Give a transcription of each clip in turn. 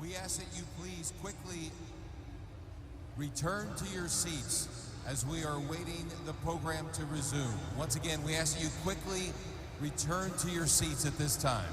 We ask that you please quickly return to your seats as we are waiting the program to resume. Once again, we ask that you quickly return to your seats at this time.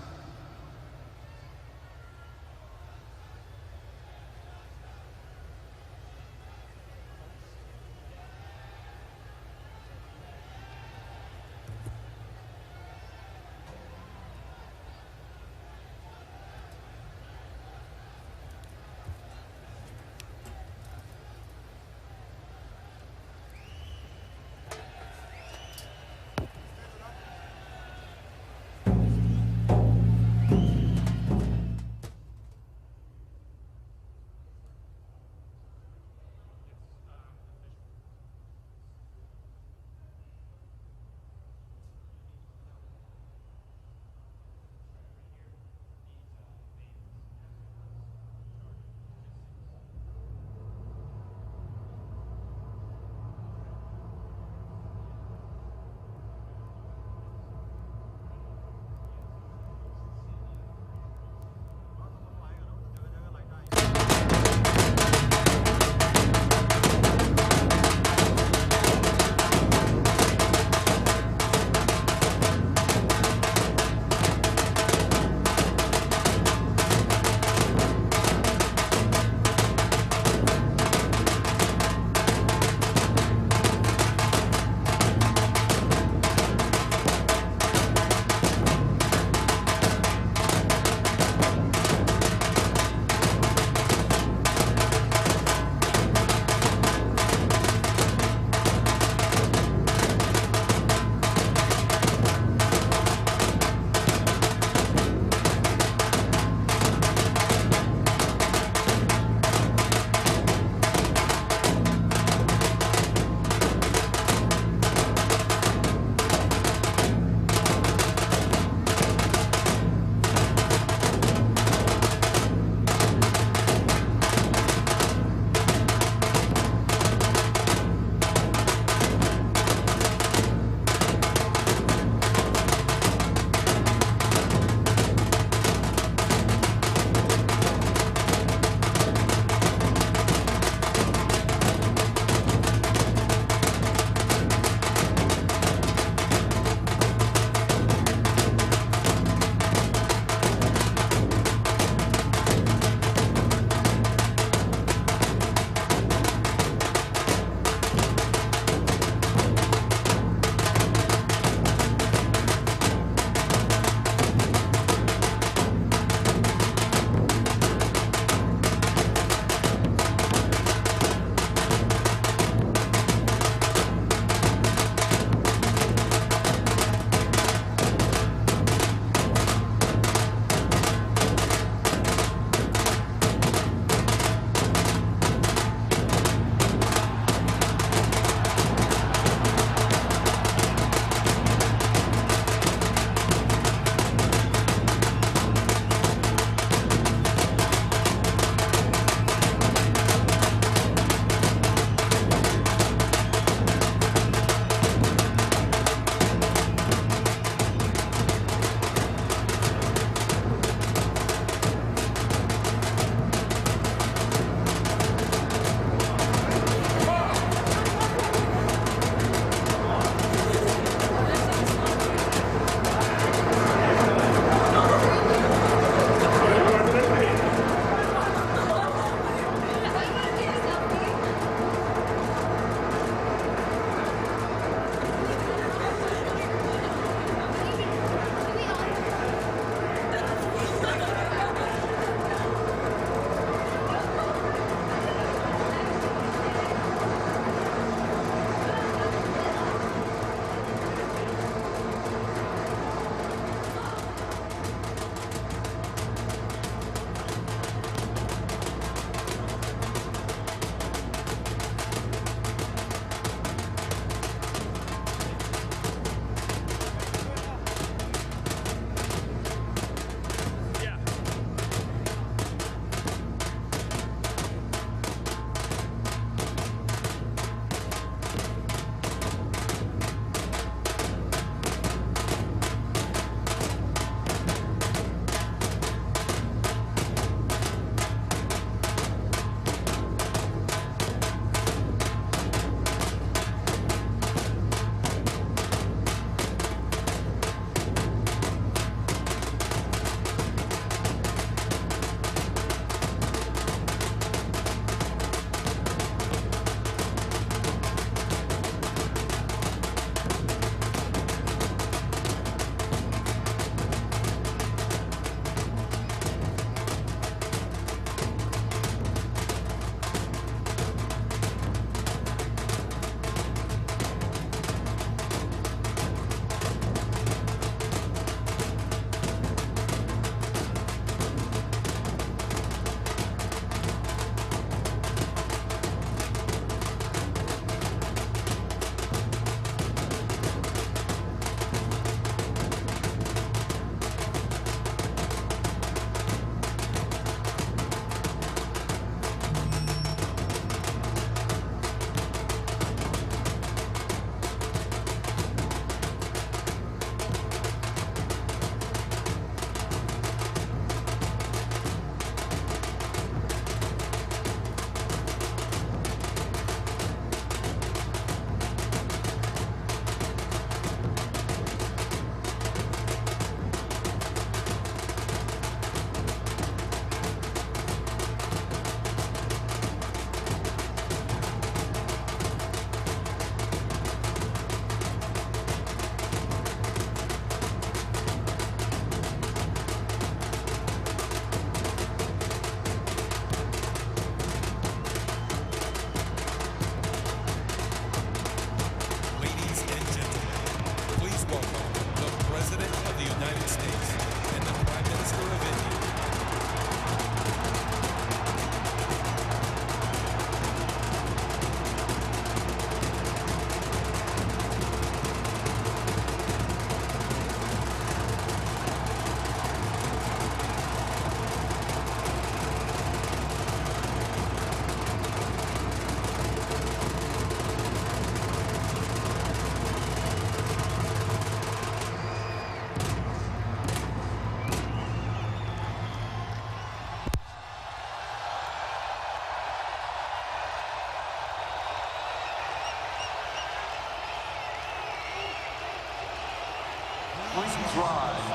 rise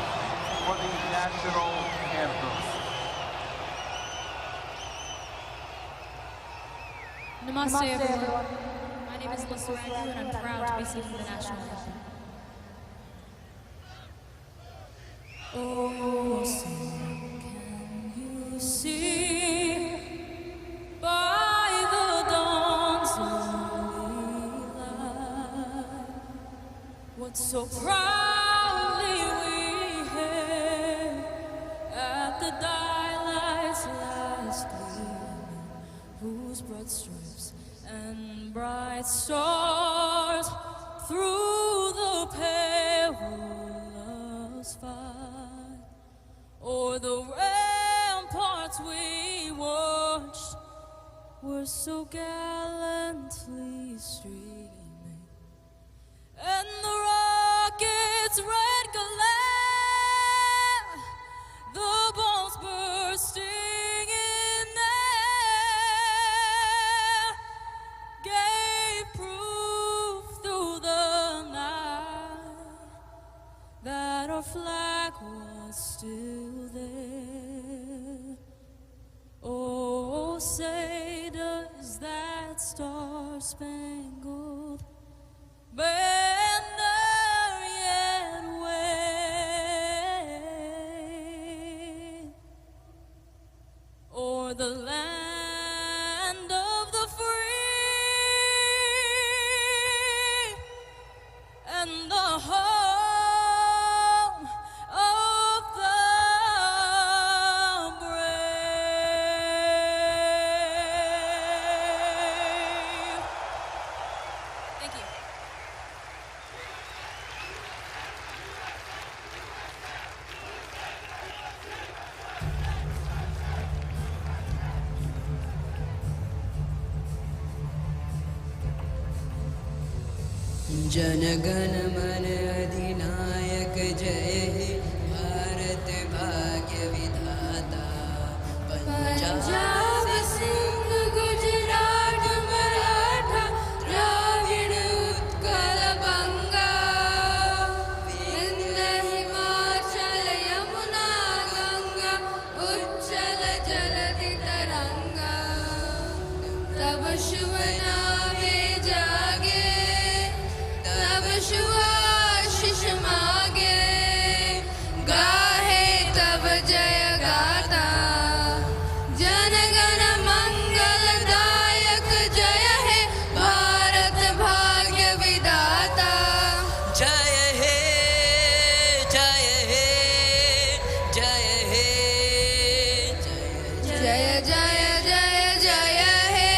for the national anthem. Namaste, everyone. My name is Lasarangu, and I'm proud to be singing the national anthem. Oh, sing, can you see by the dawn's early light what so proudly we hailed at the dialight's last gleaming, whose broad stripes and bright stars through the perilous fight o'er the ramparts we watched were so gallantly streaming, and the rocket's red glare, the bombs bursting in air, gave proof through the night that our flag was still there. Oh, say does that star-spangled banner yet wave o'er the land of the free and the home of the brave. Thank you. जनगण मन अधिनायक जय हे भारत भाग्य विधाता पंजाब सिंध गुजरात मराठा द्राविड़ उत्कल बंगा विंध्य हिमाचल यमुना गंगा उच्चल जलधि तरंगा तब शुभ नामे जागे तब शुभ आशीष मागे गाहे तब जय गाता जनगण मंगलदायक जय हे भारत भाग्य विधाता जय हे जय हे जय हे जय जय जय जय हे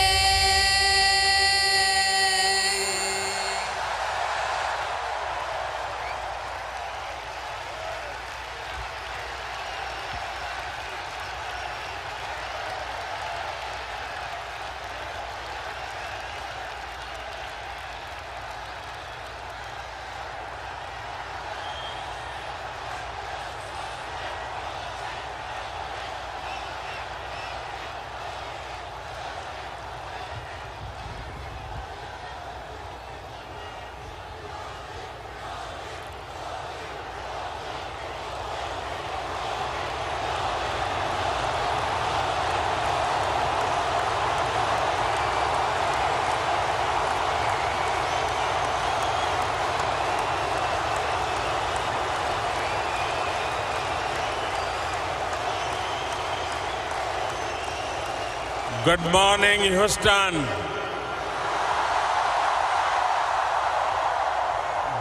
Good morning, Houston.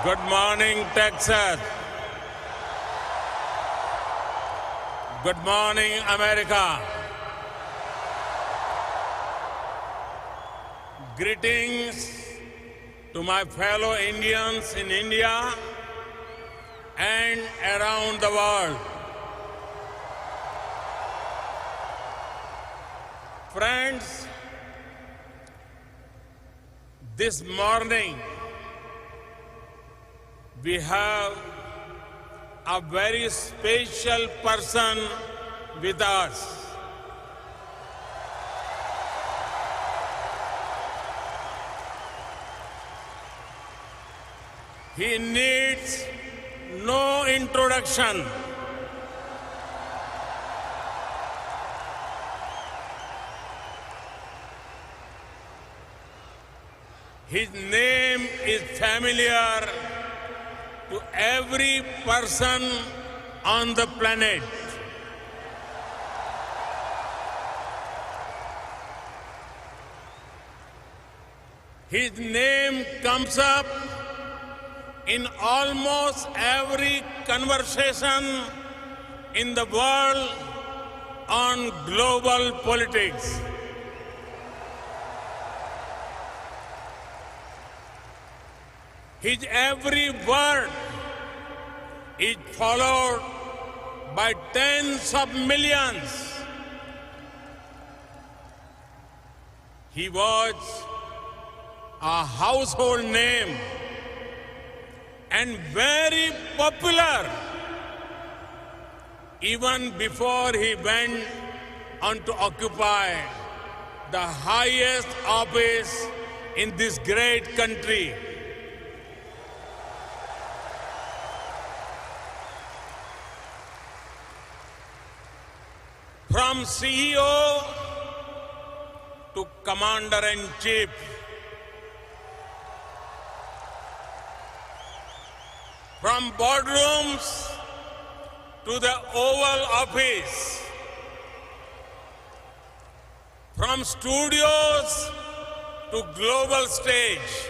Good morning, Texas. Good morning, America. Greetings to my fellow Indians in India and around the world. Friends, this morning we have a very special person with us. He needs no introduction. His name is familiar to every person on the planet. His name comes up in almost every conversation in the world on global politics. His every word is followed by tens of millions. He was a household name and very popular even before he went on to occupy the highest office in this great country. From CEO to Commander-in-Chief, from boardrooms to the Oval Office, from studios to global stage,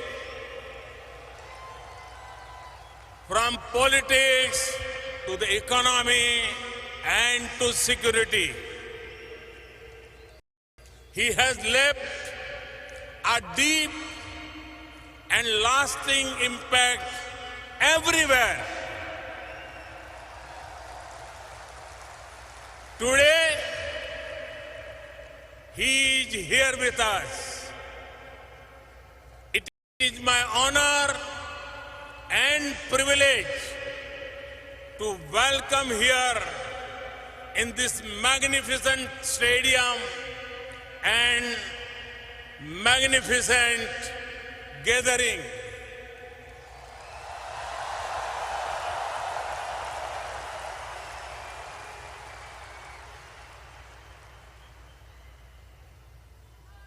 from politics to the economy and to security. He has left a deep and lasting impact everywhere. Today, he is here with us. It is my honor and privilege to welcome here in this magnificent stadium and magnificent gathering.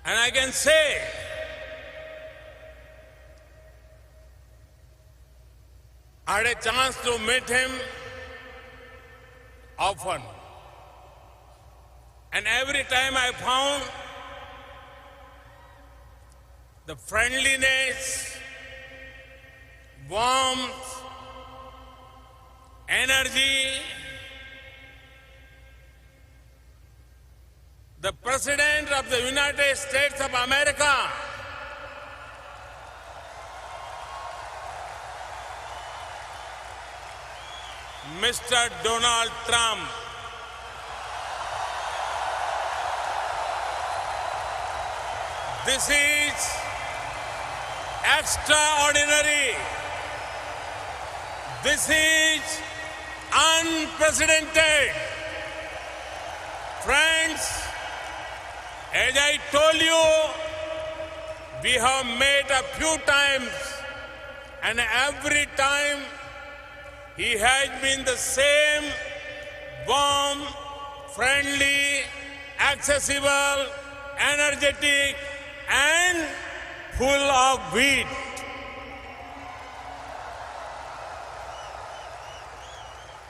And I can say, I had a chance to meet him often. And every time I found the friendliness, warmth, energy, the President of the United States of America, Mr. Donald Trump, this is extraordinary. This is unprecedented. Friends, as I told you, we have met a few times, and every time he has been the same warm, friendly, accessible, energetic, and full of wit.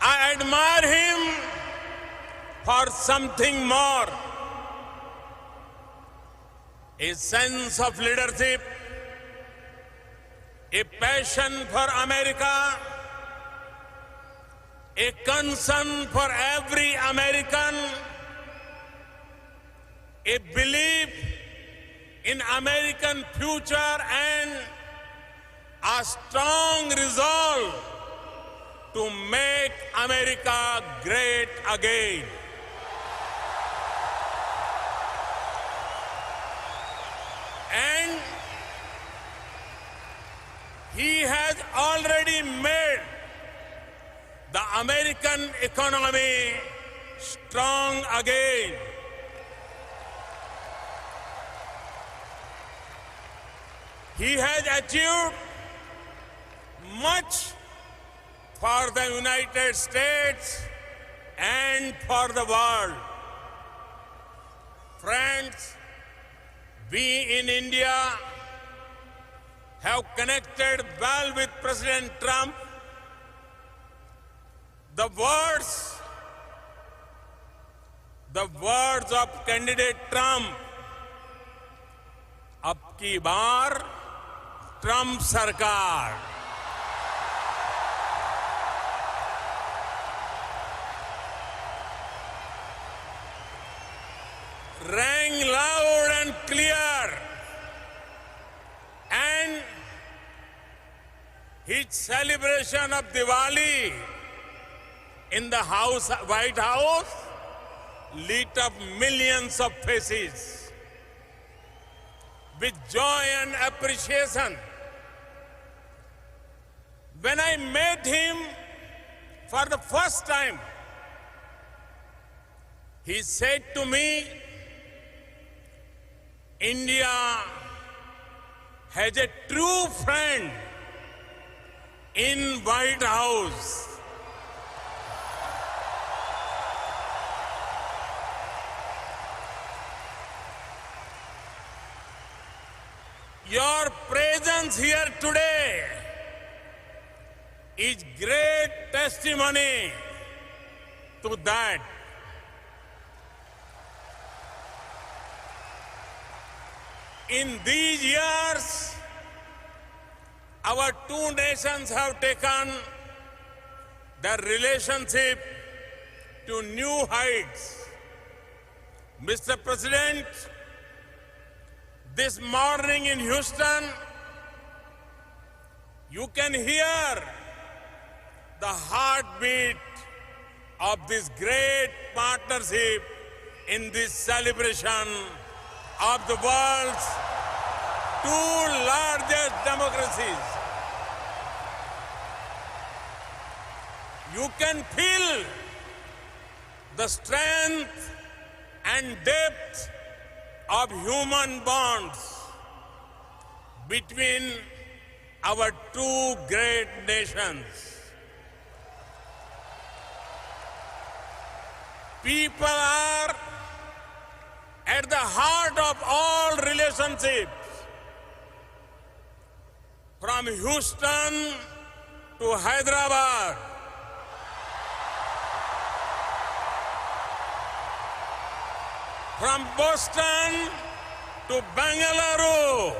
I admire him for something more. A sense of leadership, a passion for America, a concern for every American, a belief in American future, and a strong resolve to make America great again. And he has already made the American economy strong again. He has achieved much for the United States and for the world. Friends, we in India have connected well with President Trump. The words of candidate Trump, अब की बार Trump सरकार, rang loud and clear, and his celebration of Diwali in the White House lit up millions of faces with joy and appreciation. When I met him for the first time, he said to me, India has a true friend in White House. Your presence here today is great testimony to that. In these years, our two nations have taken their relationship to new heights. Mr. President, this morning in Houston, you can hear the heartbeat of this great partnership in this celebration of the world's two largest democracies. You can feel the strength and depth of human bonds between our two great nations. People are at the heart of all relationships, from Houston to Hyderabad, from Boston to Bangalore,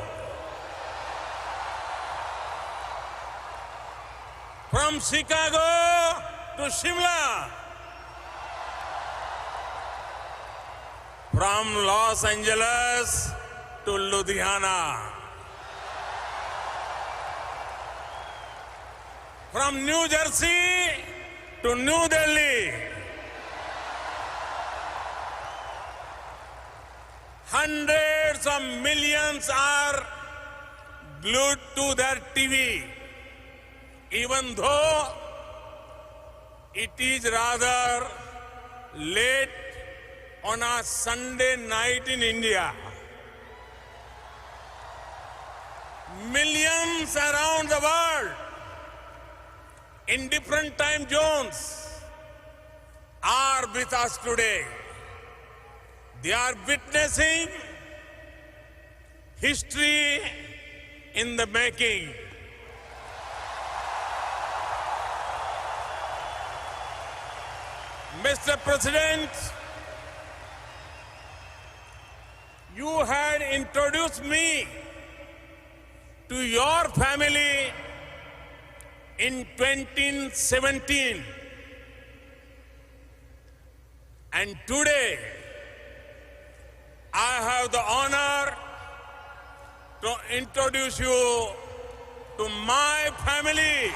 from Chicago to Shimla, from Los Angeles to Ludhiana, from New Jersey to New Delhi. Hundreds of millions are glued to their TV, even though it is rather late on a Sunday night in India. Millions around the world in different time zones are with us today. They are witnessing history in the making. Mr. President, you had introduced me to your family in 2017. And today, I have the honor to introduce you to my family.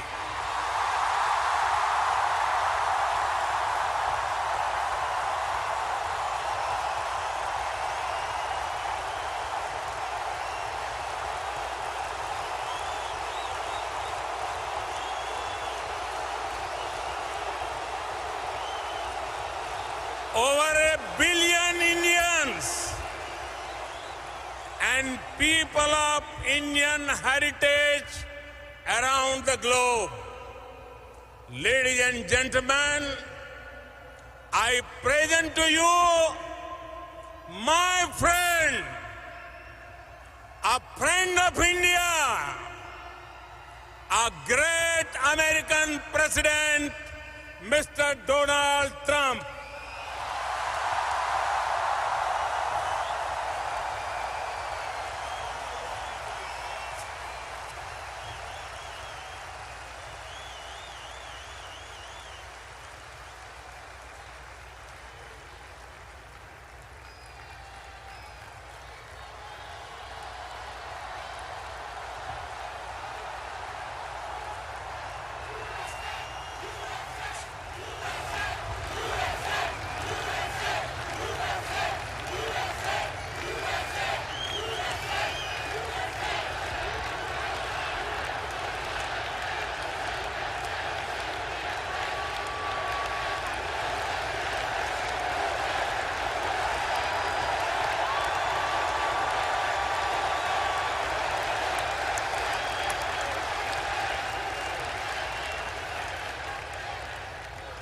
Over 1 billion Indians and people of Indian heritage around the globe ladies and gentlemen, I present to you my friend, a friend of India, a great American president, Mr. Donald Trump.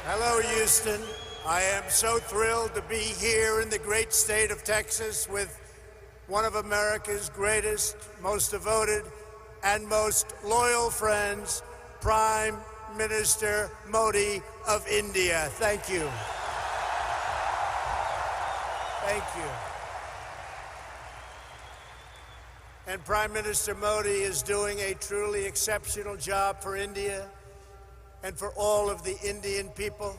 Hello, Houston. I am so thrilled to be here in the great state of Texas with one of America's greatest, most devoted, and most loyal friends, Prime Minister Modi of India. Thank you. Thank you. And Prime Minister Modi is doing a truly exceptional job for India and for all of the Indian people.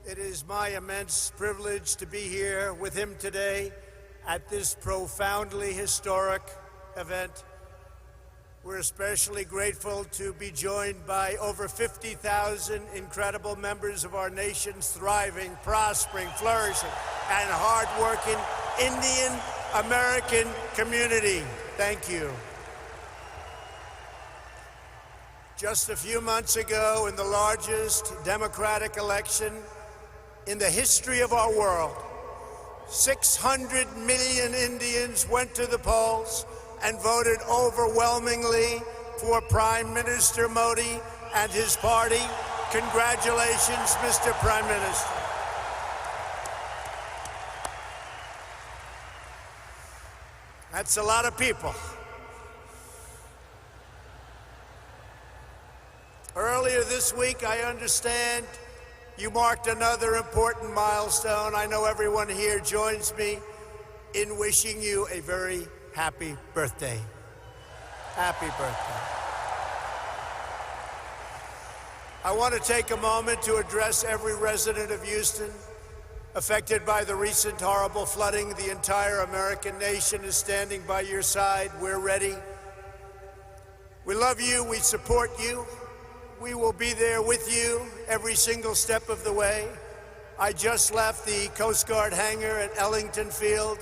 It is my immense privilege to be here with him today at this profoundly historic event. We're especially grateful to be joined by over 50,000 incredible members of our nation's thriving, prospering, flourishing, and hardworking Indian-American community. Thank you. Just a few months ago, in the largest democratic election in the history of our world, 600 million Indians went to the polls and voted overwhelmingly for Prime Minister Modi and his party. Congratulations, Mr. Prime Minister. That's a lot of people. Earlier this week, I understand you marked another important milestone. I know everyone here joins me in wishing you a very happy birthday. Happy birthday. I want to take a moment to address every resident of Houston affected by the recent horrible flooding. The entire American nation is standing by your side. We're ready. We love you. We support you. We will be there with you every single step of the way. I just left the Coast Guard hangar at Ellington Field,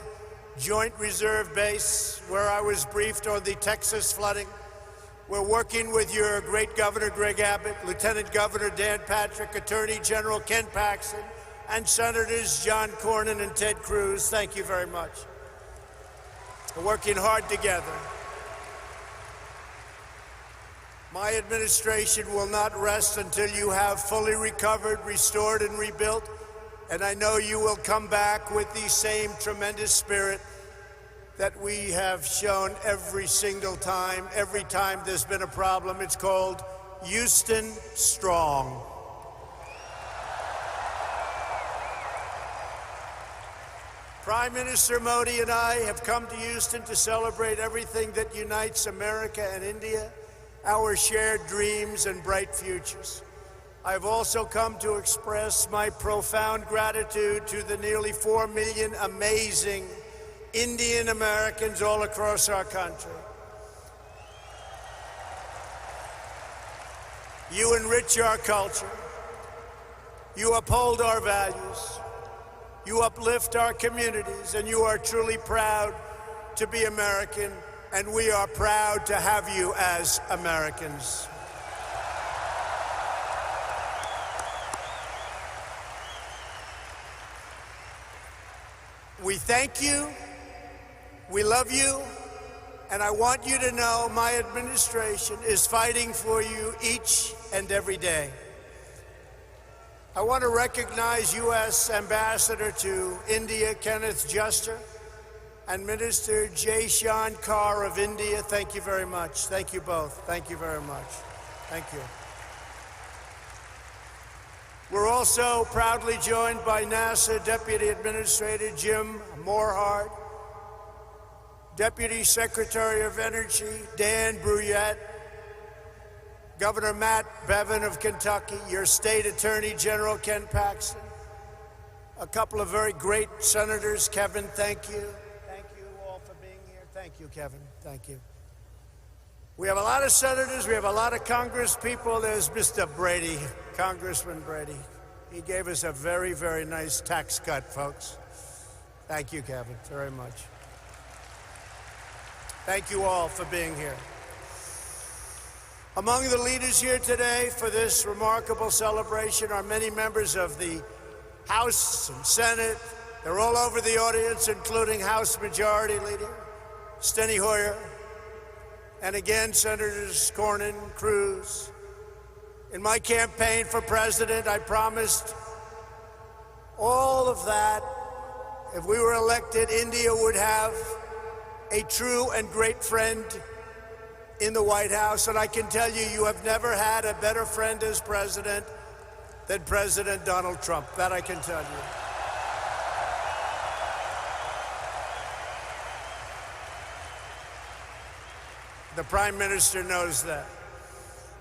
Joint Reserve Base, where I was briefed on the Texas flooding. We're working with your great Governor Greg Abbott, Lieutenant Governor Dan Patrick, Attorney General Ken Paxton, and Senators John Cornyn and Ted Cruz. Thank you very much. We're working hard together. My administration will not rest until you have fully recovered, restored, and rebuilt. And I know you will come back with the same tremendous spirit that we have shown every single time. Every time there's been a problem, it's called Houston Strong. Prime Minister Modi and I have come to Houston to celebrate everything that unites America and India, our shared dreams and bright futures. I've also come to express my profound gratitude to the nearly 4 million amazing Indian Americans all across our country. You enrich our culture. You uphold our values. You uplift our communities, and you are truly proud to be American, and we are proud to have you as Americans. We thank you, we love you, and I want you to know my administration is fighting for you each and every day. I want to recognize U.S. Ambassador to India, Kenneth Juster, and Minister Jaishan Kaur of India. Thank you very much. Thank you both. Thank you very much. Thank you. We're also proudly joined by NASA Deputy Administrator Jim Morehart, Deputy Secretary of Energy Dan Brouillette, Governor Matt Bevin of Kentucky, your State Attorney General Ken Paxton, a couple of very great senators. Kevin, thank you. Thank you all for being here. Thank you, Kevin. Thank you. We have a lot of senators. We have a lot of Congress people. There's Mr. Brady, Congressman Brady. He gave us a very, very nice tax cut, folks. Thank you, Kevin, very much. Thank you all for being here. Among the leaders here today for this remarkable celebration are many members of the House and Senate. They're all over the audience, including House Majority Leader Steny Hoyer, and again, Senators Cornyn, Cruz. In my campaign for president, I promised all of that. If we were elected, India would have a true and great friend in the White House, and I can tell you, you have never had a better friend as president than President Donald Trump. That I can tell you. The Prime Minister knows that.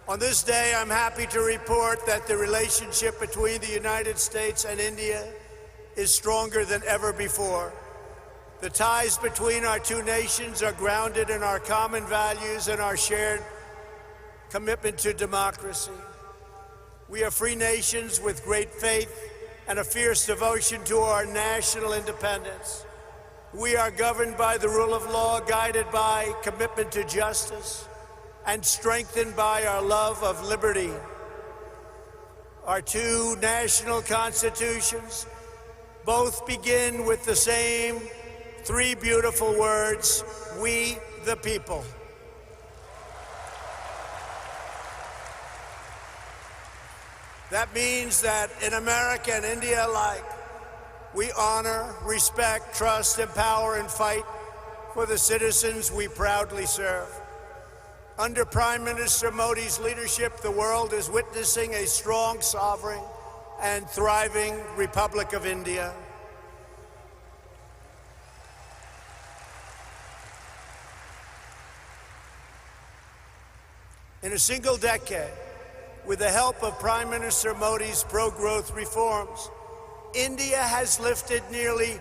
On this day, I'm happy to report that the relationship between the United States and India is stronger than ever before. The ties between our two nations are grounded in our common values and our shared commitment to democracy. We are free nations with great faith and a fierce devotion to our national independence. We are governed by the rule of law, guided by commitment to justice, and strengthened by our love of liberty. Our two national constitutions both begin with the same three beautiful words: we the people. That means that in America and India alike, we honor, respect, trust, empower, and fight for the citizens we proudly serve. Under Prime Minister Modi's leadership, the world is witnessing a strong, sovereign, and thriving Republic of India. In a single decade, with the help of Prime Minister Modi's pro-growth reforms, India has lifted nearly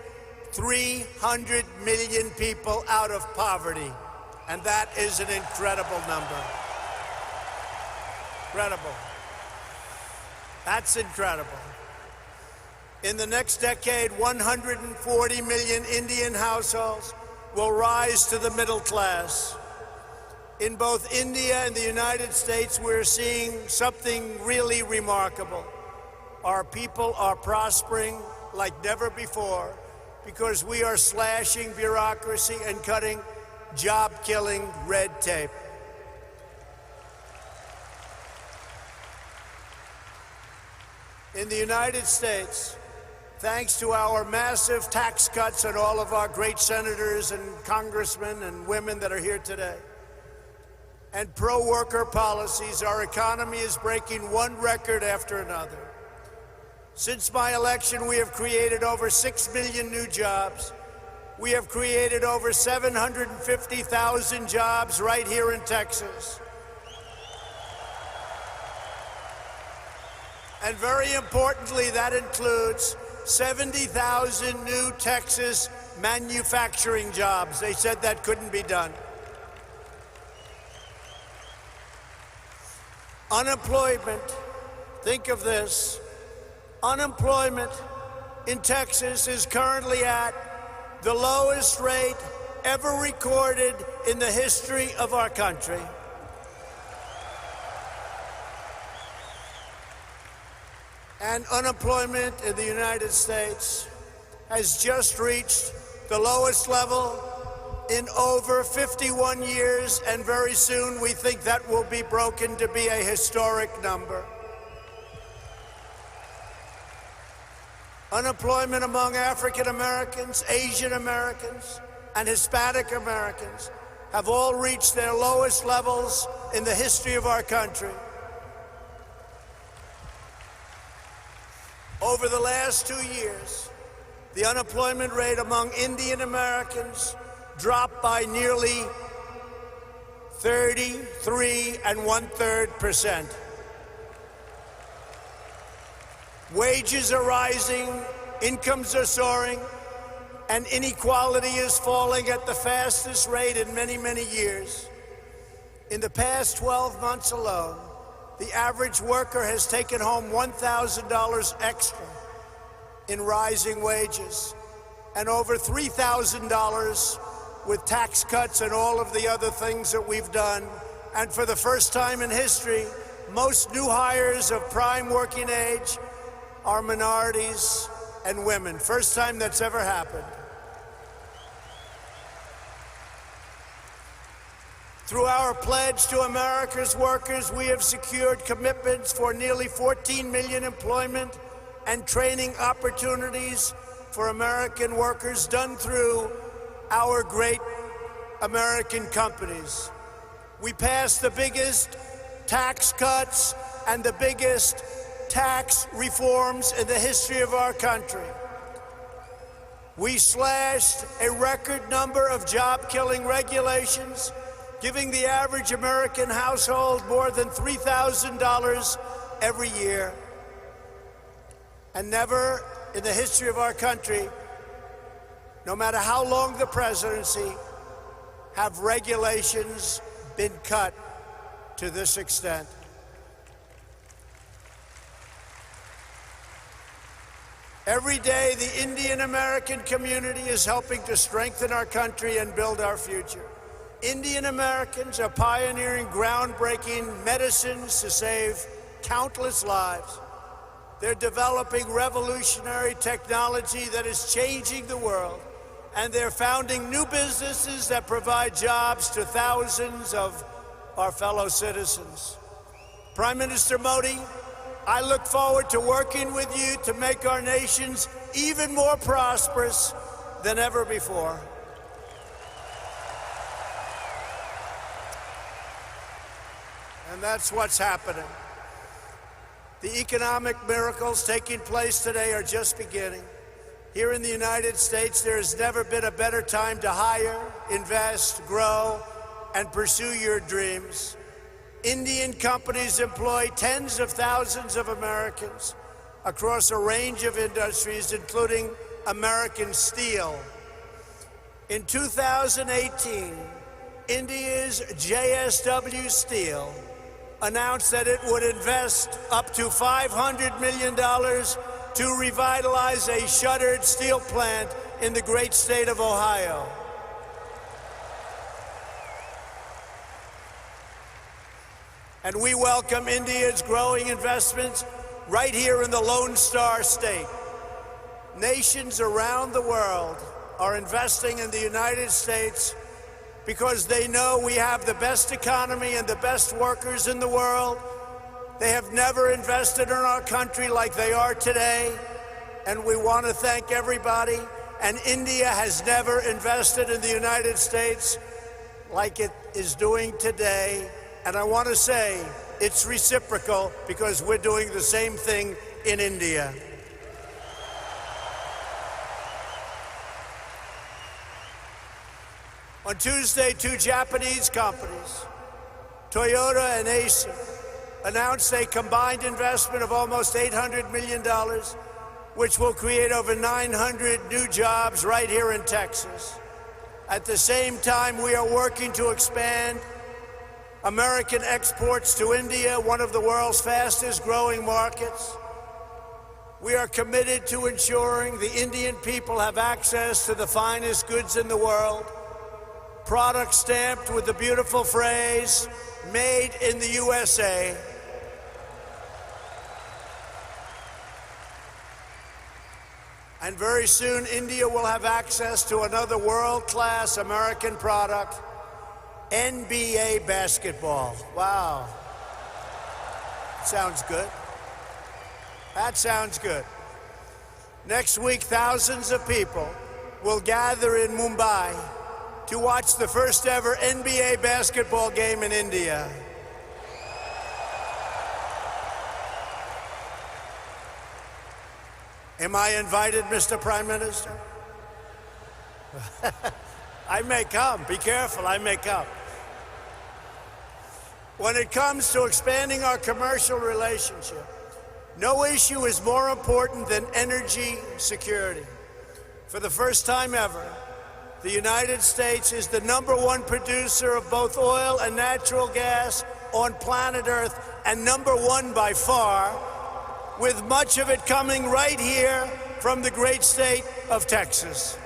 300 million people out of poverty. And that is an incredible number. Incredible. That's incredible. In the next decade, 140 million Indian households will rise to the middle class. In both India and the United States, we're seeing something really remarkable. Our people are prospering like never before because we are slashing bureaucracy and cutting job-killing red tape. In the United States, thanks to our massive tax cuts and all of our great senators and congressmen and women that are here today, and pro-worker policies, our economy is breaking one record after another. Since my election, we have created over 6 million new jobs. We have created over 750,000 jobs right here in Texas. And very importantly, that includes 70,000 new Texas manufacturing jobs. They said that couldn't be done. Unemployment, think of this, unemployment in Texas is currently at the lowest rate ever recorded in the history of our country. And unemployment in the United States has just reached the lowest level in over 51 years, and very soon we think that will be broken to be a historic number. Unemployment among African Americans, Asian Americans, and Hispanic Americans have all reached their lowest levels in the history of our country. Over the last 2 years, the unemployment rate among Indian Americans dropped by nearly 33 1/3%. Wages are rising, incomes are soaring, and inequality is falling at the fastest rate in many, many years. In the past 12 months alone, the average worker has taken home $1,000 extra in rising wages, and over $3,000 with tax cuts and all of the other things that we've done. And for the first time in history, most new hires of prime working age are minorities and women. First time that's ever happened. Through our pledge to America's workers, we have secured commitments for nearly 14 million employment and training opportunities for American workers done through our great American companies. We passed the biggest tax cuts and the biggest tax reforms in the history of our country. We slashed a record number of job-killing regulations, giving the average American household more than $3,000 every year. And never in the history of our country, no matter how long the presidency, have regulations been cut to this extent. Every day, the Indian American community is helping to strengthen our country and build our future. Indian Americans are pioneering groundbreaking medicines to save countless lives. They're developing revolutionary technology that is changing the world, and they're founding new businesses that provide jobs to thousands of our fellow citizens. Prime Minister Modi, I look forward to working with you to make our nations even more prosperous than ever before. And that's what's happening. The economic miracles taking place today are just beginning. Here in the United States, there has never been a better time to hire, invest, grow, and pursue your dreams. Indian companies employ tens of thousands of Americans across a range of industries, including American steel. In 2018, India's JSW Steel announced that it would invest up to $500 million to revitalize a shuttered steel plant in the great state of Ohio. And we welcome India's growing investments right here in the Lone Star State. Nations around the world are investing in the United States because they know we have the best economy and the best workers in the world. They have never invested in our country like they are today, and we want to thank everybody. And India has never invested in the United States like it is doing today. And I want to say it's reciprocal because we're doing the same thing in India. On Tuesday, two Japanese companies, Toyota and Acer, announced a combined investment of almost $800 million, which will create over 900 new jobs right here in Texas. At the same time, we are working to expand American exports to India, one of the world's fastest growing markets. We are committed to ensuring the Indian people have access to the finest goods in the world, products stamped with the beautiful phrase, "Made in the USA." And very soon, India will have access to another world-class American product, NBA basketball. Wow. Sounds good. That sounds good. Next week, thousands of people will gather in Mumbai to watch the first ever NBA basketball game in India. Am I invited, Mr. Prime Minister? I may come. Be careful, I may come. When it comes to expanding our commercial relationship, no issue is more important than energy security. For the first time ever, the United States is the #1 producer of both oil and natural gas on planet Earth, and #1 by far, with much of it coming right here from the great state of Texas.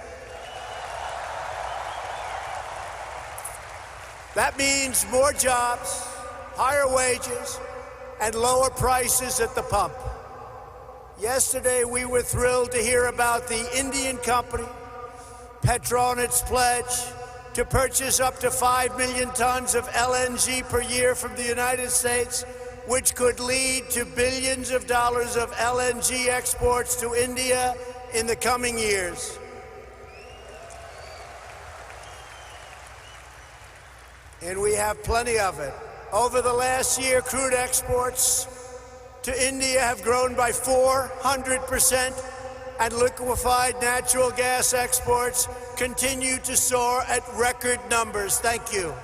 That means more jobs, higher wages, and lower prices at the pump. Yesterday, we were thrilled to hear about the Indian company Petronet's pledge to purchase up to 5 million tons of LNG per year from the United States, which could lead to billions of dollars of LNG exports to India in the coming years. And we have plenty of it. Over the last year, crude exports to India have grown by 400%, and liquefied natural gas exports continue to soar at record numbers. Thank you.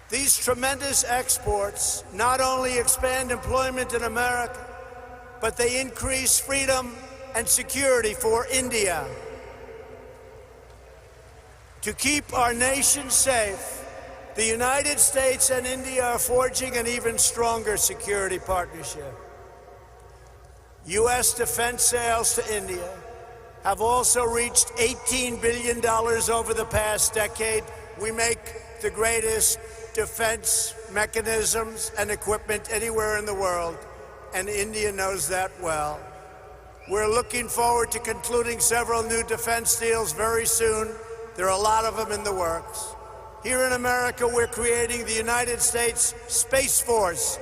These tremendous exports not only expand employment in America, but they increase freedom and security for India. To keep our nation safe, the United States and India are forging an even stronger security partnership. U.S. defense sales to India have also reached $18 billion over the past decade. We make the greatest defense mechanisms and equipment anywhere in the world, and India knows that well. We're looking forward to concluding several new defense deals very soon. There are a lot of them in the works. Here in America, we're creating the United States Space Force,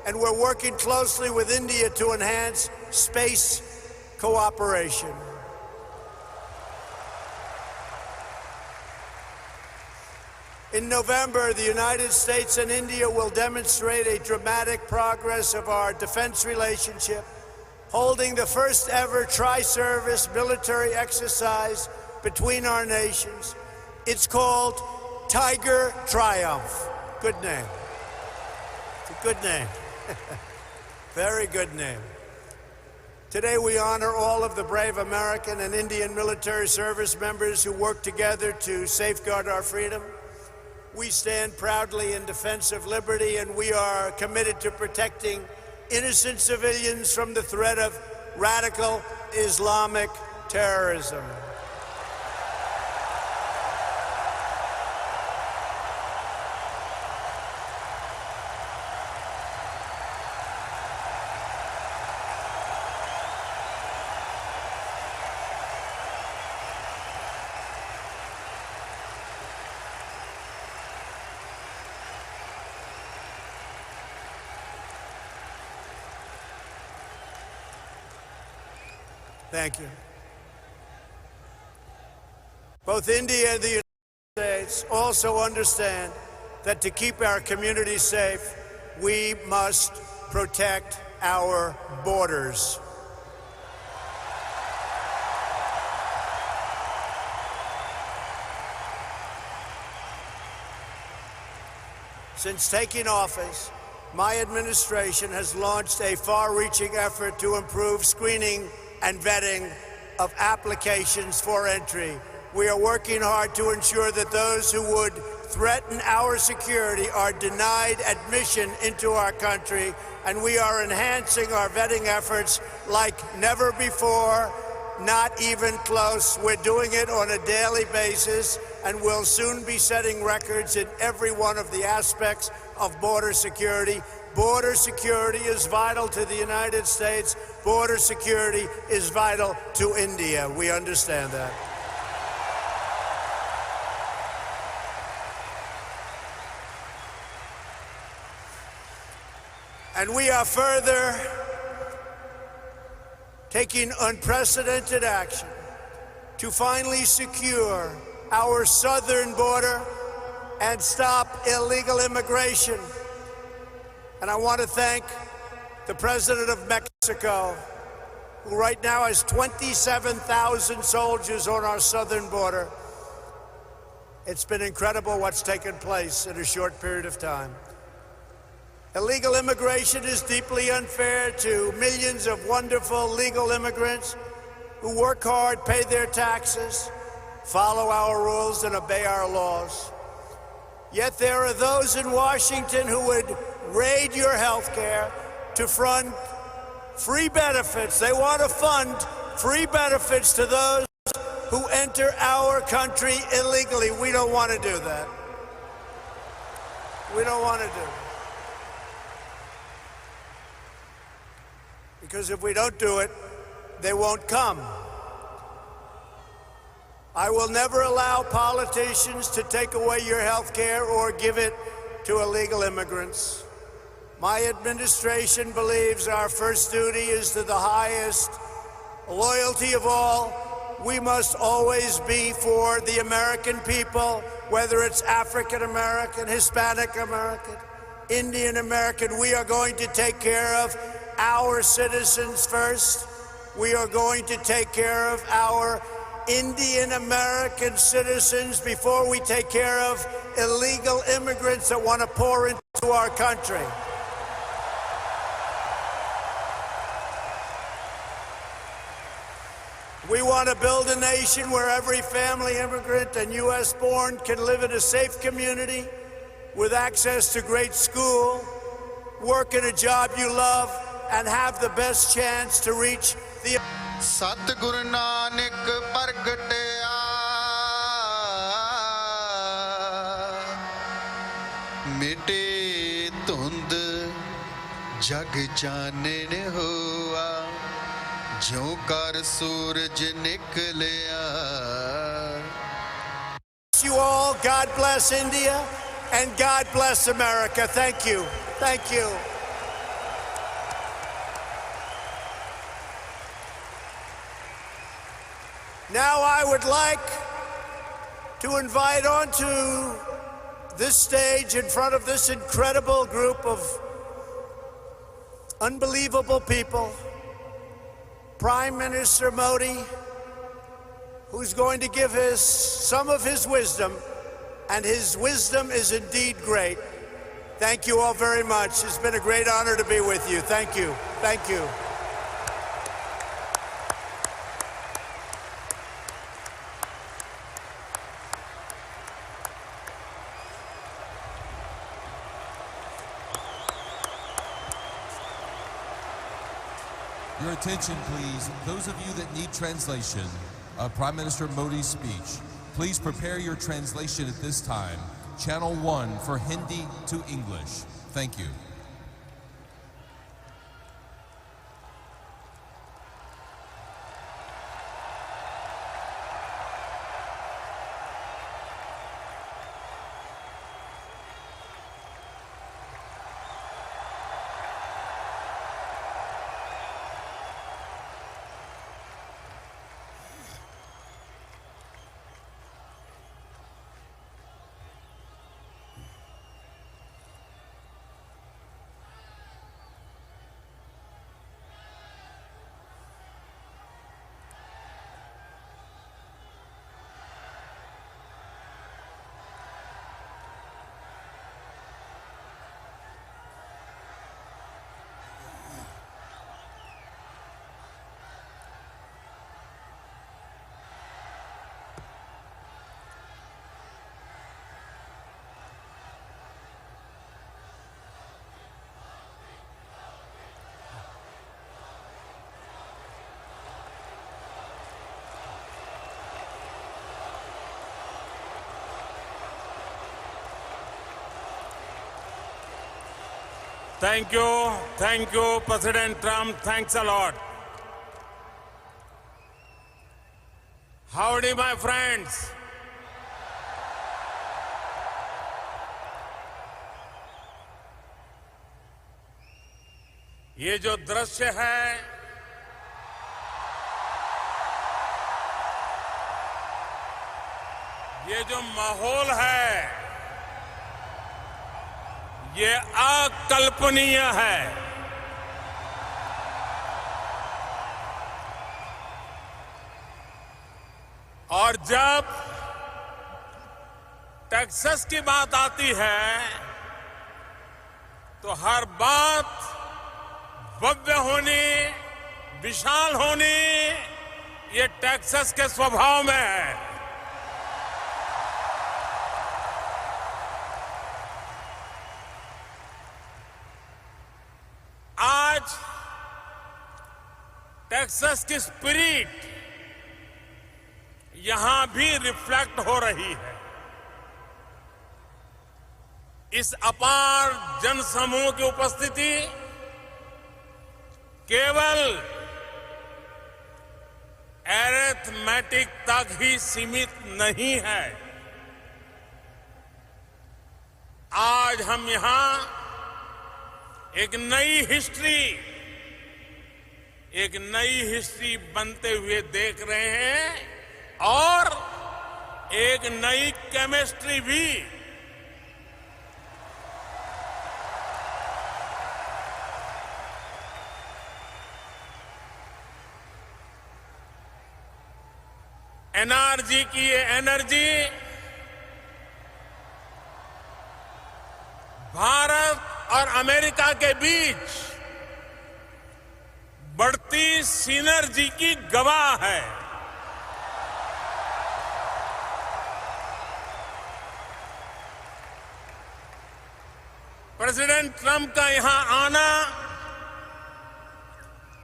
and we're working closely with India to enhance space cooperation. In November, the United States and India will demonstrate a dramatic progress of our defense relationship, holding the first ever tri-service military exercise between our nations. It's called Tiger Triumph. Good name. It's a good name. Very good name. Today we honor all of the brave American and Indian military service members who work together to safeguard our freedom. We stand proudly in defense of liberty, and we are committed to protecting innocent civilians from the threat of radical Islamic terrorism. Thank you. Both India and the United States also understand that to keep our communities safe, we must protect our borders. Since taking office, my administration has launched a far-reaching effort to improve screening and vetting of applications for entry. We are working hard to ensure that those who would threaten our security are denied admission into our country, and we are enhancing our vetting efforts like never before, not even close. We're doing it on a daily basis, and we'll soon be setting records in every one of the aspects of border security. Border security is vital to the United States. Border security is vital to India. We understand that. And we are further taking unprecedented action to finally secure our southern border and stop illegal immigration. And I want to thank the President of Mexico, who right now has 27,000 soldiers on our southern border. It's been incredible what's taken place in a short period of time. Illegal immigration is deeply unfair to millions of wonderful legal immigrants who work hard, pay their taxes, follow our rules, and obey our laws. Yet there are those in Washington who would raid your health care to fund free benefits. They want to fund free benefits to those who enter our country illegally. We don't want to do that. We don't want to do it. Because if we don't do it, they won't come. I will never allow politicians to take away your health care or give it to illegal immigrants. My administration believes our first duty is to the highest loyalty of all. We must always be for the American people, whether it's African American, Hispanic American, Indian American. We are going to take care of our citizens first. We are going to take care of our Indian American citizens before we take care of illegal immigrants that want to pour into our country. We want to build a nation where every family immigrant and U.S. born can live in a safe community with access to great school, work in a job you love, and have the best chance to reach the Satguru Nanak Pargataya Mite Tund Jag Chanan Hua Jo Kar Suraj Niklaya. You all, God bless India, and God bless America. Thank you. Thank you. Now I would like to invite onto this stage in front of this incredible group of unbelievable people, Prime Minister Modi, who's going to give some of his wisdom, and his wisdom is indeed great. Thank you all very much. It's been a great honor to be with you. Thank you. Thank you. Your attention, please. Those of you that need translation of Prime Minister Modi's speech, please prepare your translation at this time. Channel 1 for Hindi to English. Thank you. Thank you, President Trump. Thanks a lot. Howdy, my friends. ये जो दृश्य है, ये जो माहौल है, ये अकल्पनीय है। और जब टेक्सास की बात आती है तो हर बात भव्य होनी, विशाल होनी, ये टेक्सास के स्वभाव में है। आज टेक्सास की स्पिरिट यहां भी रिफ्लेक्ट हो रही है। इस अपार जनसमूह की उपस्थिति केवल एरिथमेटिक तक ही सीमित नहीं है। आज हम यहां एक नई हिस्ट्री बनते हुए देख रहे हैं और एक नई केमिस्ट्री भी। एनआरजी की ये एनर्जी भारत और अमेरिका के बीच बढ़ती सिनर्जी की गवाह है। प्रेसिडेंट ट्रंप का यहां आना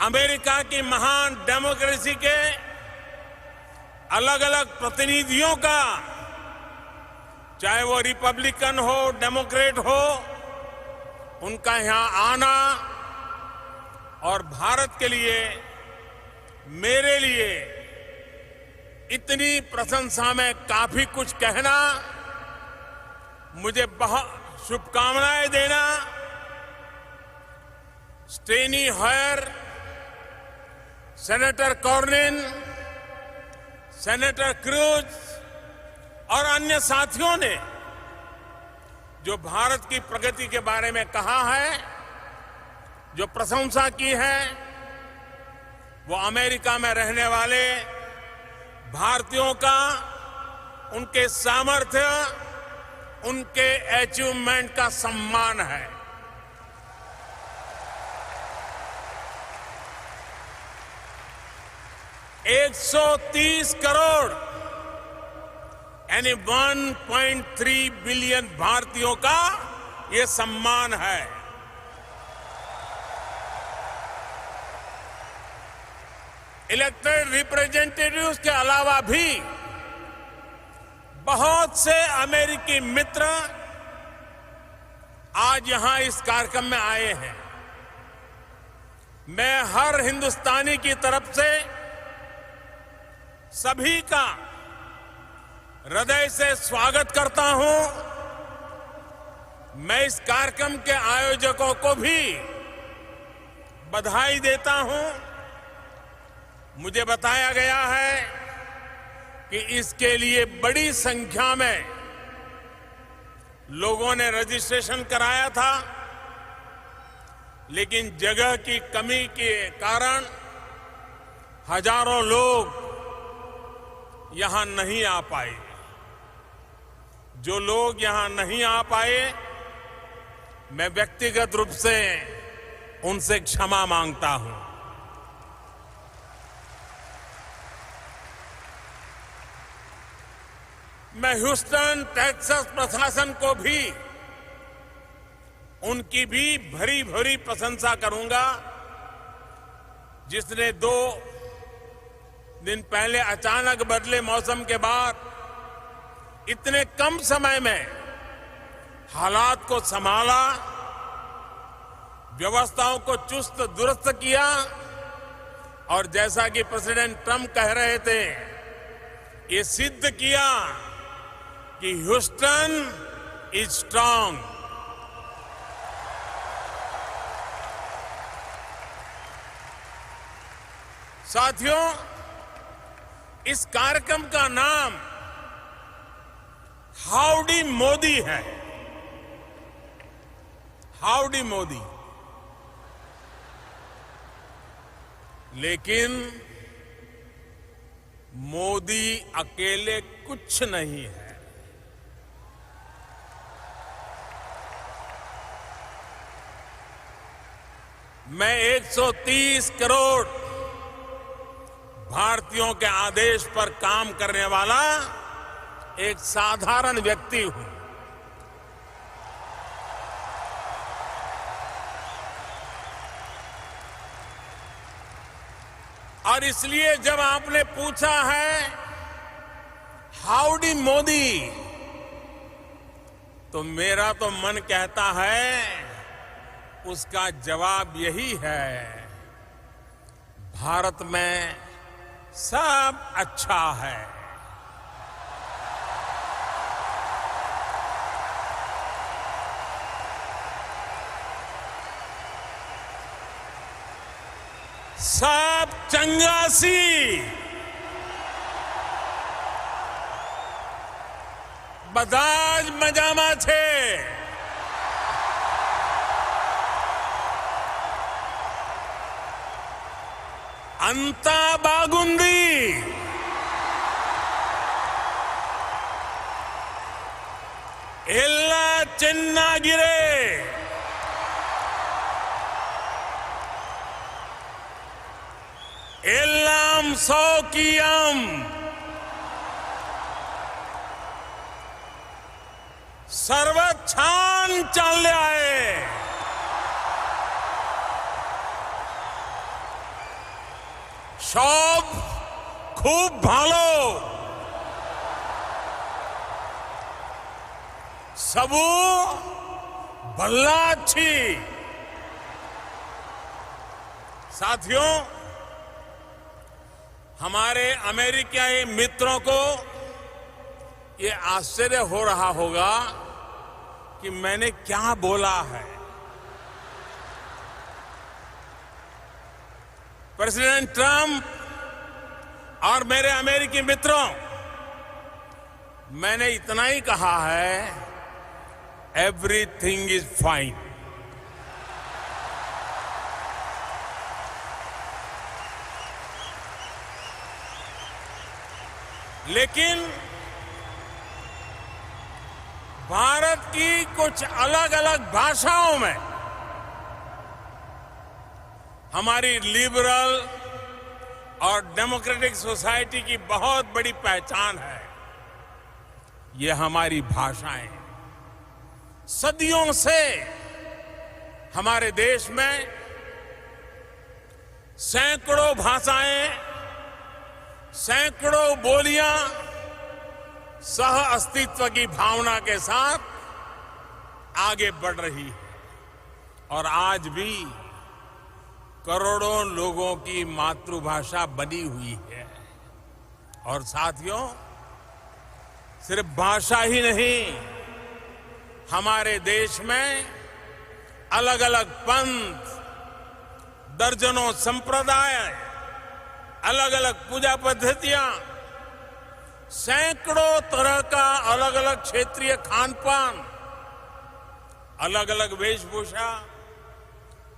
अमेरिका की महान डेमोक्रेसी के अलग अलग प्रतिनिधियों का, चाहे वो रिपब्लिकन हो, डेमोक्रेट हो, उनका यहां आना और भारत के लिए, मेरे लिए इतनी प्रशंसा में काफी कुछ कहना, मुझे बहुत शुभकामनाएं देना। स्टेनी हॉयर, सेनेटर कॉर्निन, सेनेटर क्रूज और अन्य साथियों ने जो भारत की प्रगति के बारे में कहा है, जो प्रशंसा की है, वो अमेरिका में रहने वाले भारतीयों का, उनके सामर्थ्य, उनके अचीवमेंट का सम्मान है। $130 करोड़ यानी 1.3 बिलियन भारतीयों का ये सम्मान है। इलेक्टेड रिप्रेजेंटेटिव्स के अलावा भी बहुत से अमेरिकी मित्र आज यहां इस कार्यक्रम में आए हैं। मैं हर हिंदुस्तानी की तरफ से सभी का हृदय से स्वागत करता हूं। मैं इस कार्यक्रम के आयोजकों को भी बधाई देता हूं। मुझे बताया गया है कि इसके लिए बड़ी संख्या में लोगों ने रजिस्ट्रेशन कराया था, लेकिन जगह की कमी के कारण हजारों लोग यहां नहीं आ पाए। जो लोग यहां नहीं आ पाए, मैं व्यक्तिगत रूप से उनसे क्षमा मांगता हूं। मैं ह्यूस्टन, टेक्सास प्रशासन को भी, उनकी भी भरी भरी प्रशंसा करूंगा, जिसने 2 दिन पहले अचानक बदले मौसम के बाद इतने कम समय में हालात को संभाला, व्यवस्थाओं को चुस्त दुरुस्त किया और जैसा कि प्रेसिडेंट ट्रंप कह रहे थे, ये सिद्ध किया कि ह्यूस्टन इज स्ट्रांग। साथियों, इस कार्यक्रम का नाम हाउडी मोदी है। हाउडी मोदी। लेकिन मोदी अकेले कुछ नहीं है। मैं 130 करोड़ भारतीयों के आदेश पर काम करने वाला एक साधारण व्यक्ति हूं। और इसलिए जब आपने पूछा है हाउडी मोदी, तो मेरा तो मन कहता है उसका जवाब यही है, भारत में सब अच्छा है। सब चंगासी, बधाज मजामा छे। अंता बागुंदी, एल्ला चेन्नागिरे, एल्लाम सौकियम, सर्वछान चालले आहे। সব খুব ভালো, सबू भल्ला अच्छी। साथियों, हमारे अमेरिकी मित्रों को ये आश्चर्य हो रहा होगा कि मैंने क्या बोला है। प्रेसिडेंट ट्रंप और मेरे अमेरिकी मित्रों, मैंने इतना ही कहा है, एवरीथिंग इज फाइन। लेकिन भारत की कुछ अलग अलग भाषाओं में हमारी लिबरल और डेमोक्रेटिक सोसाइटी की बहुत बड़ी पहचान है। ये हमारी भाषाएं सदियों से हमारे देश में सैकड़ों भाषाएं, सैकड़ों बोलियां सह अस्तित्व की भावना के साथ आगे बढ़ रही है। और आज भी करोड़ों लोगों की मातृभाषा बनी हुई है। और साथियों, सिर्फ भाषा ही नहीं, हमारे देश में अलग अलग पंथ, दर्जनों संप्रदाय, अलग अलग पूजा पद्धतियां, सैकड़ों तरह का अलग अलग क्षेत्रीय खान पान, अलग अलग वेशभूषा,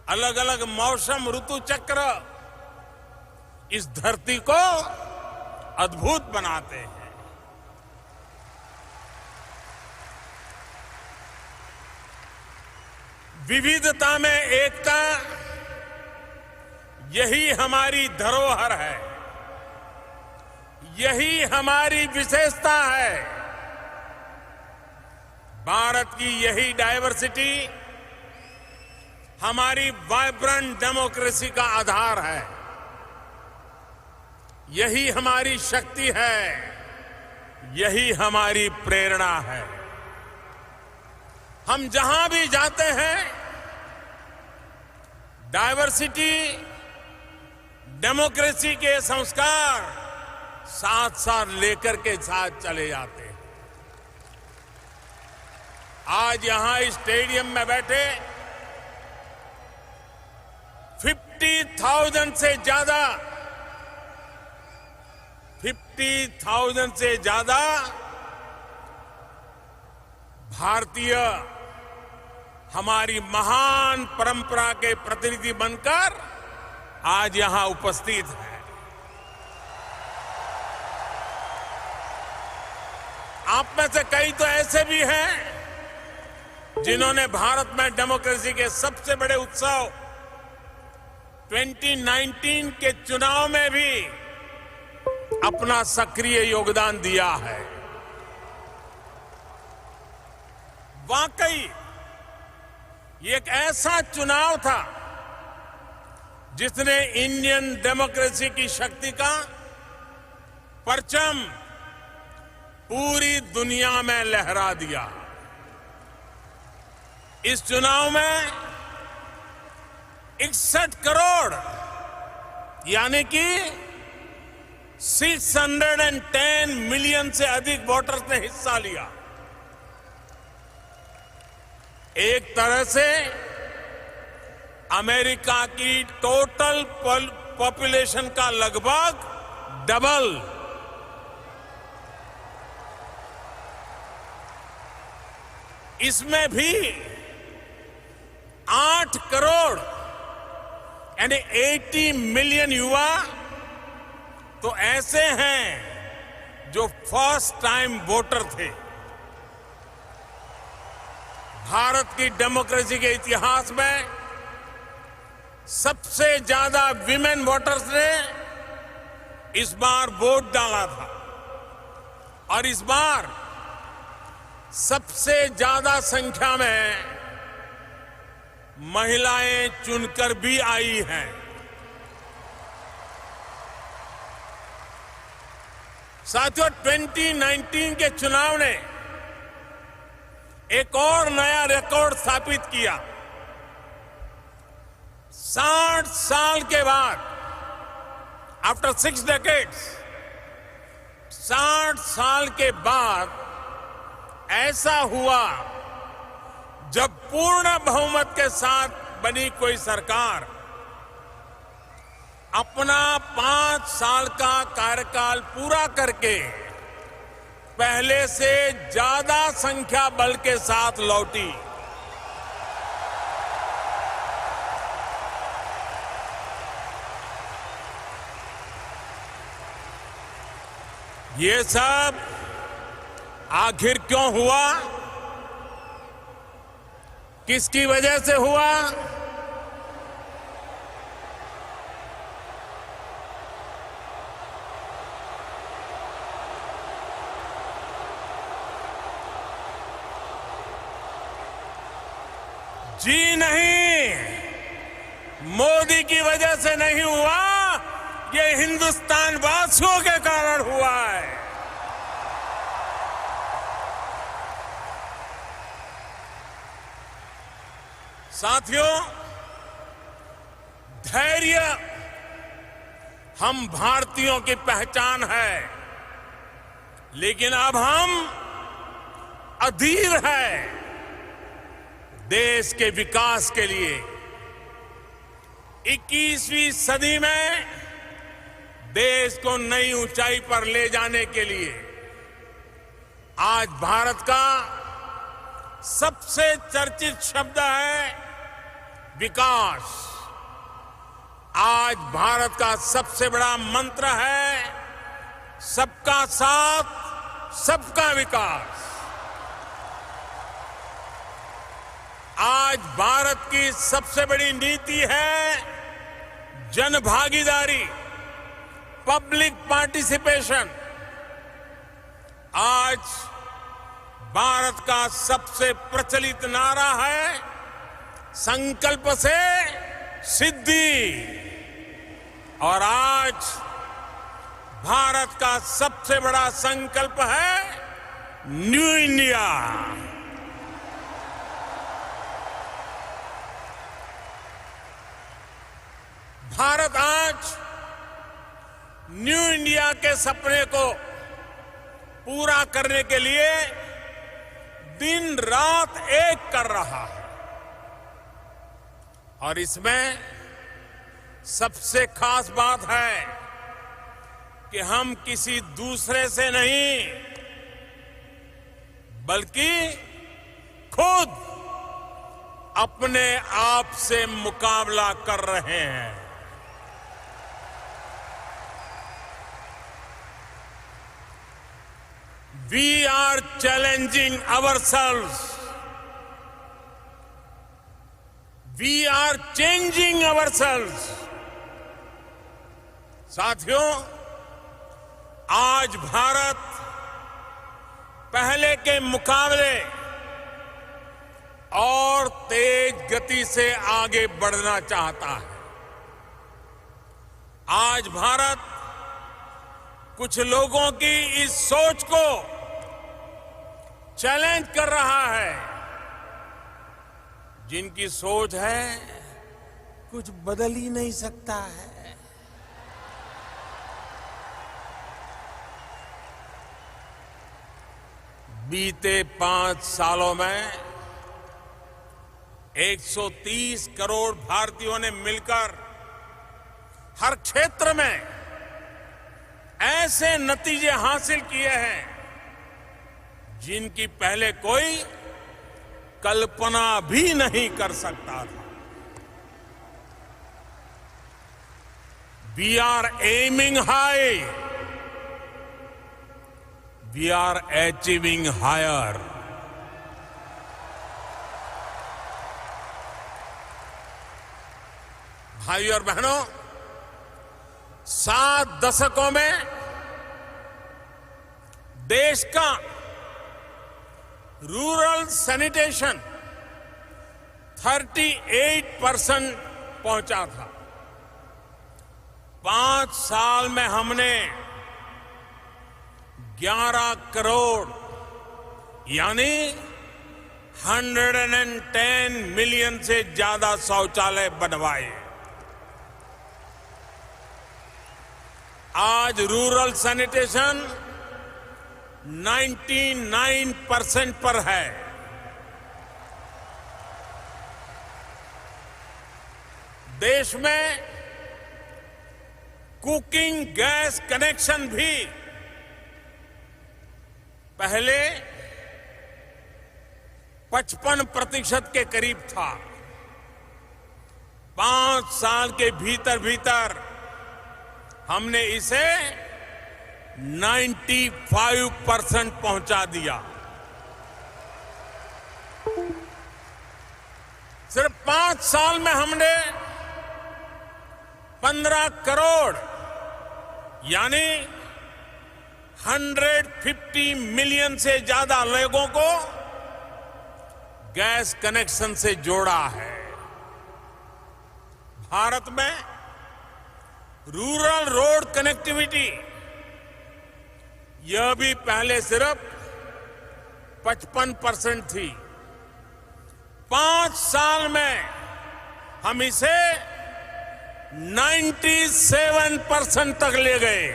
अलग अलग मौसम ऋतु चक्र इस धरती को अद्भुत बनाते हैं। विविधता में एकता, यही हमारी धरोहर है, यही हमारी विशेषता है। भारत की यही डायवर्सिटी हमारी वाइब्रेंट डेमोक्रेसी का आधार है, यही हमारी शक्ति है, यही हमारी प्रेरणा है। हम जहां भी जाते हैं, डायवर्सिटी, डेमोक्रेसी के संस्कार साथ साथ लेकर के साथ चले जाते हैं। आज यहां इस स्टेडियम में बैठे 50,000 से ज्यादा 50,000 से ज्यादा भारतीय हमारी महान परंपरा के प्रतिनिधि बनकर आज यहां उपस्थित हैं। आप में से कई तो ऐसे भी हैं जिन्होंने भारत में डेमोक्रेसी के सबसे बड़े उत्सव 2019 के चुनाव में भी अपना सक्रिय योगदान दिया है। वाकई ये एक ऐसा चुनाव था जिसने इंडियन डेमोक्रेसी की शक्ति का परचम पूरी दुनिया में लहरा दिया। इस चुनाव में 61 करोड़ यानी कि 610 मिलियन से अधिक वोटर्स ने हिस्सा लिया। एक तरह से अमेरिका की टोटल पॉपुलेशन का लगभग डबल। इसमें भी 8 करोड़ यानी 80 मिलियन युवा तो ऐसे हैं जो फर्स्ट टाइम वोटर थे। भारत की डेमोक्रेसी के इतिहास में सबसे ज्यादा विमेन वोटर्स ने इस बार वोट डाला था और इस बार सबसे ज्यादा संख्या में महिलाएं चुनकर भी आई हैं। साथियों, 2019 के चुनाव ने एक और नया रिकॉर्ड स्थापित किया। 60 साल के बाद, आफ्टर 6 decades, 60 साल के बाद ऐसा हुआ जब पूर्ण बहुमत के साथ बनी कोई सरकार अपना 5 साल का कार्यकाल पूरा करके पहले से ज्यादा संख्या बल के साथ लौटी। ये सब आखिर क्यों हुआ? किसकी वजह से हुआ? जी नहीं, मोदी की वजह से नहीं हुआ, ये हिंदुस्तान वासियों के कारण हुआ है। साथियों, धैर्य हम भारतीयों की पहचान है, लेकिन अब हम अधीर हैं देश के विकास के लिए। 21वीं सदी में देश को नई ऊंचाई पर ले जाने के लिए आज भारत का सबसे चर्चित शब्द है विकास। आज भारत का सबसे बड़ा मंत्र है सबका साथ, सबका विकास। आज भारत की सबसे बड़ी नीति है जन भागीदारी, पब्लिक पार्टिसिपेशन। आज भारत का सबसे प्रचलित नारा है संकल्प से सिद्धि। और आज भारत का सबसे बड़ा संकल्प है न्यू इंडिया। भारत आज न्यू इंडिया के सपने को पूरा करने के लिए दिन रात एक कर रहा है। और इसमें सबसे खास बात है कि हम किसी दूसरे से नहीं बल्कि खुद अपने आप से मुकाबला कर रहे हैं। We are challenging ourselves. We are changing ourselves. साथियों, आज भारत पहले के मुकाबले और तेज गति से आगे बढ़ना चाहता है। आज भारत कुछ लोगों की इस सोच को चैलेंज कर रहा है, जिनकी सोच है कुछ बदल ही नहीं सकता है। बीते 5 सालों में 130 करोड़ भारतीयों ने मिलकर हर क्षेत्र में ऐसे नतीजे हासिल किए हैं जिनकी पहले कोई कल्पना भी नहीं कर सकता था। We are aiming high. We are achieving higher. भाइयों और बहनों, 7 दशकों में देश का रूरल सैनिटेशन 38% पहुंचा था। 5 साल में हमने 11 करोड़ यानी 110 मिलियन से ज्यादा शौचालय बनवाए। आज रूरल सैनिटेशन 99% पर है। देश में कुकिंग गैस कनेक्शन भी पहले 55% के करीब था। 5 साल के भीतर भीतर हमने इसे 95% पहुंचा दिया। सिर्फ 5 साल में हमने 15 करोड़ यानी 150 मिलियन से ज्यादा लोगों को गैस कनेक्शन से जोड़ा है। भारत में रूरल रोड कनेक्टिविटी यह भी पहले सिर्फ 55% थी। 5 साल में हम इसे 97% तक ले गए।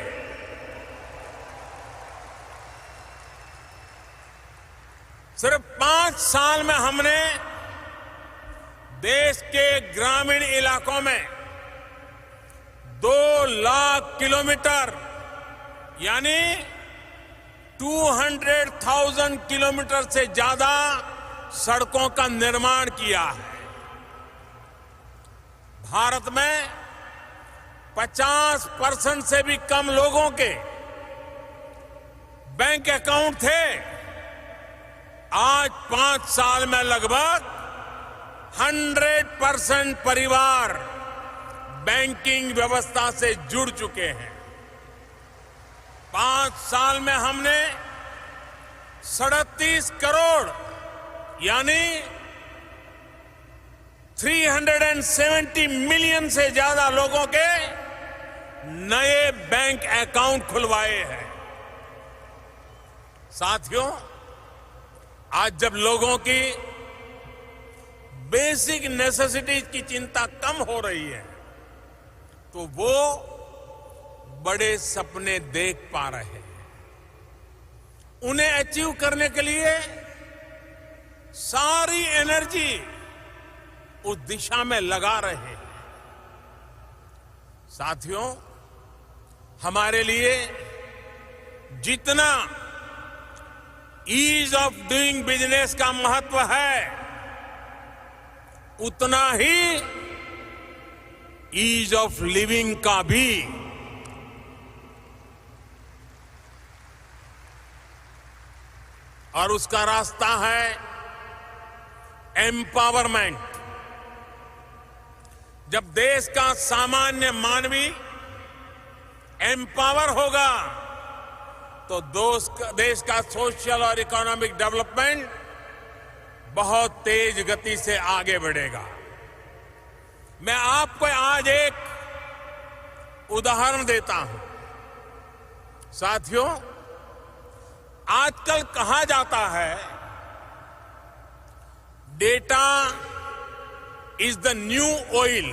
सिर्फ 5 साल में हमने देश के ग्रामीण इलाकों में 2 लाख किलोमीटर यानी 200,000 किलोमीटर से ज्यादा सड़कों का निर्माण किया है। भारत में 50% से भी कम लोगों के बैंक अकाउंट थे। आज 5 साल में लगभग 100% परिवार बैंकिंग व्यवस्था से जुड़ चुके हैं। 5 साल में हमने 37 करोड़ यानी 370 मिलियन से ज्यादा लोगों के नए बैंक अकाउंट खुलवाए हैं। साथियों, आज जब लोगों की बेसिक नेसेसिटीज की चिंता कम हो रही है तो वो बड़े सपने देख पा रहे हैं। उन्हें अचीव करने के लिए सारी एनर्जी उस दिशा में लगा रहे हैं। साथियों, हमारे लिए जितना ईज ऑफ डूइंग बिजनेस का महत्व है, उतना ही ईज ऑफ लिविंग का भी। और उसका रास्ता है एम्पावरमेंट। जब देश का सामान्य मानवी एम्पावर होगा तो देश का सोशल और इकोनॉमिक डेवलपमेंट बहुत तेज गति से आगे बढ़ेगा। मैं आपको आज एक उदाहरण देता हूं। साथियों, आजकल कहा जाता है data is the new oil.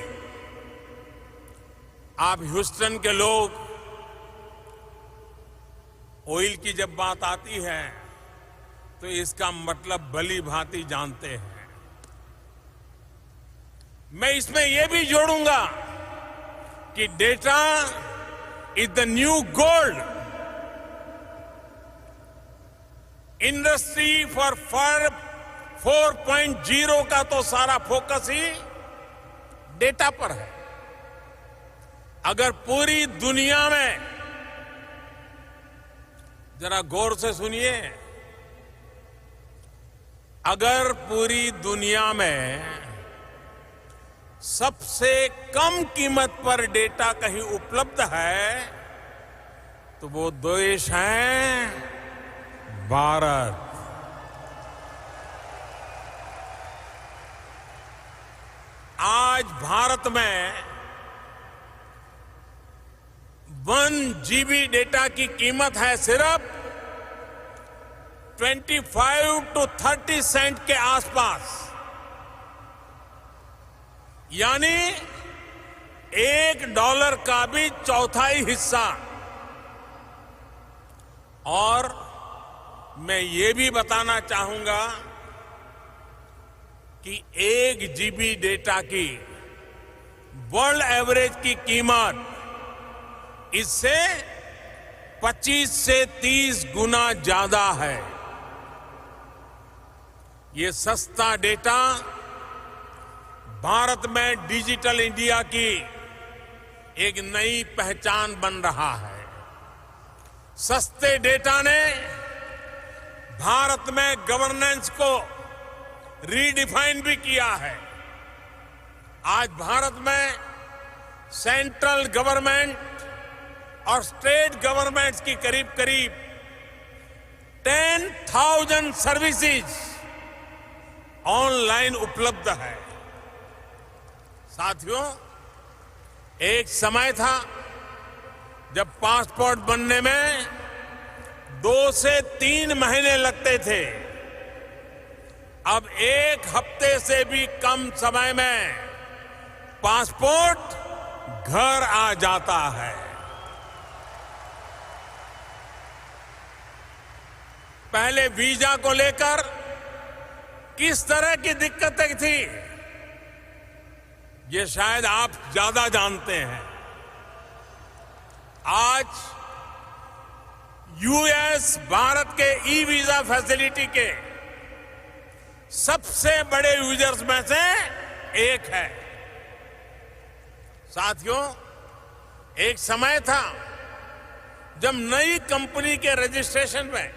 आप ह्यूस्टन के लोग ऑयल की जब बात आती है तो इसका मतलब भली भांति जानते हैं। मैं इसमें यह भी जोड़ूंगा कि data is the new gold. Industry for 4.0 का तो सारा फोकस ही डेटा पर है। अगर पूरी दुनिया में, जरा गौर से सुनिए, अगर पूरी दुनिया में सबसे कम कीमत पर डेटा कहीं उपलब्ध है तो वो देश है भारत। आज भारत में 1 GB डेटा की कीमत है सिर्फ 25 to 30 सेंट के आसपास, यानी $1 का भी चौथाई हिस्सा। और मैं ये भी बताना चाहूंगा कि 1 GB डेटा की वर्ल्ड एवरेज की कीमत इससे 25 से 30 गुना ज्यादा है। ये सस्ता डेटा भारत में डिजिटल इंडिया की एक नई पहचान बन रहा है। सस्ते डेटा ने भारत में गवर्नेंस को रीडिफाइन भी किया है। आज भारत में सेंट्रल गवर्नमेंट और स्टेट गवर्नमेंट्स की करीब करीब 10,000 सर्विसेज ऑनलाइन उपलब्ध है। साथियों, एक समय था जब पासपोर्ट बनने में 2 से 3 महीने लगते थे। अब 1 हफ्ते से भी कम समय में पासपोर्ट घर आ जाता है। पहले वीजा को लेकर किस तरह की दिक्कतें थी, ये शायद आप ज्यादा जानते हैं। आज यूएस भारत के ई वीजा फैसिलिटी के सबसे बड़े यूजर्स में से एक है। साथियों, एक समय था जब नई कंपनी के रजिस्ट्रेशन में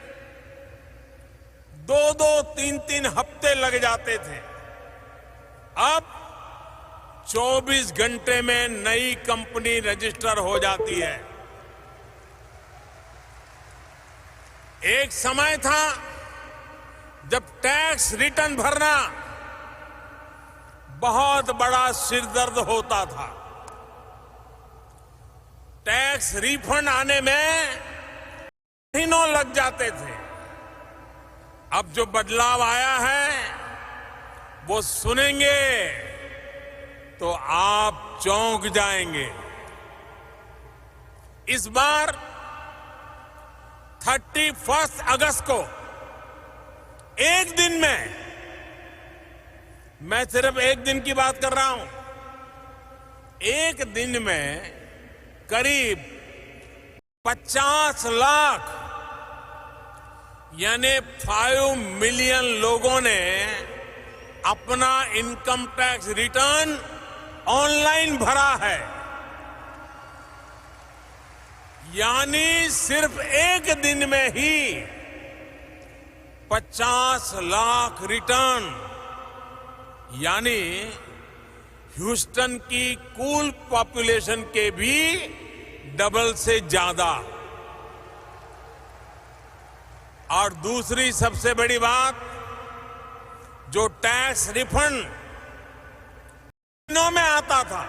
2-2, 3-3 हफ्ते लग जाते थे। अब 24 घंटे में नई कंपनी रजिस्टर हो जाती है। एक समय था जब टैक्स रिटर्न भरना बहुत बड़ा सिरदर्द होता था। टैक्स रिफंड आने में महीनों लग जाते थे। अब जो बदलाव आया है वो सुनेंगे तो आप चौंक जाएंगे। इस बार 31 अगस्त को एक दिन में, मैं सिर्फ एक दिन की बात कर रहा हूं, एक दिन में करीब 50 लाख यानी 5 मिलियन लोगों ने अपना इनकम टैक्स रिटर्न ऑनलाइन भरा है। यानी सिर्फ एक दिन में ही 50 लाख रिटर्न, यानी ह्यूस्टन की कुल पॉपुलेशन के भी डबल से ज्यादा। और दूसरी सबसे बड़ी बात, जो टैक्स रिफंड दिनों में आता था,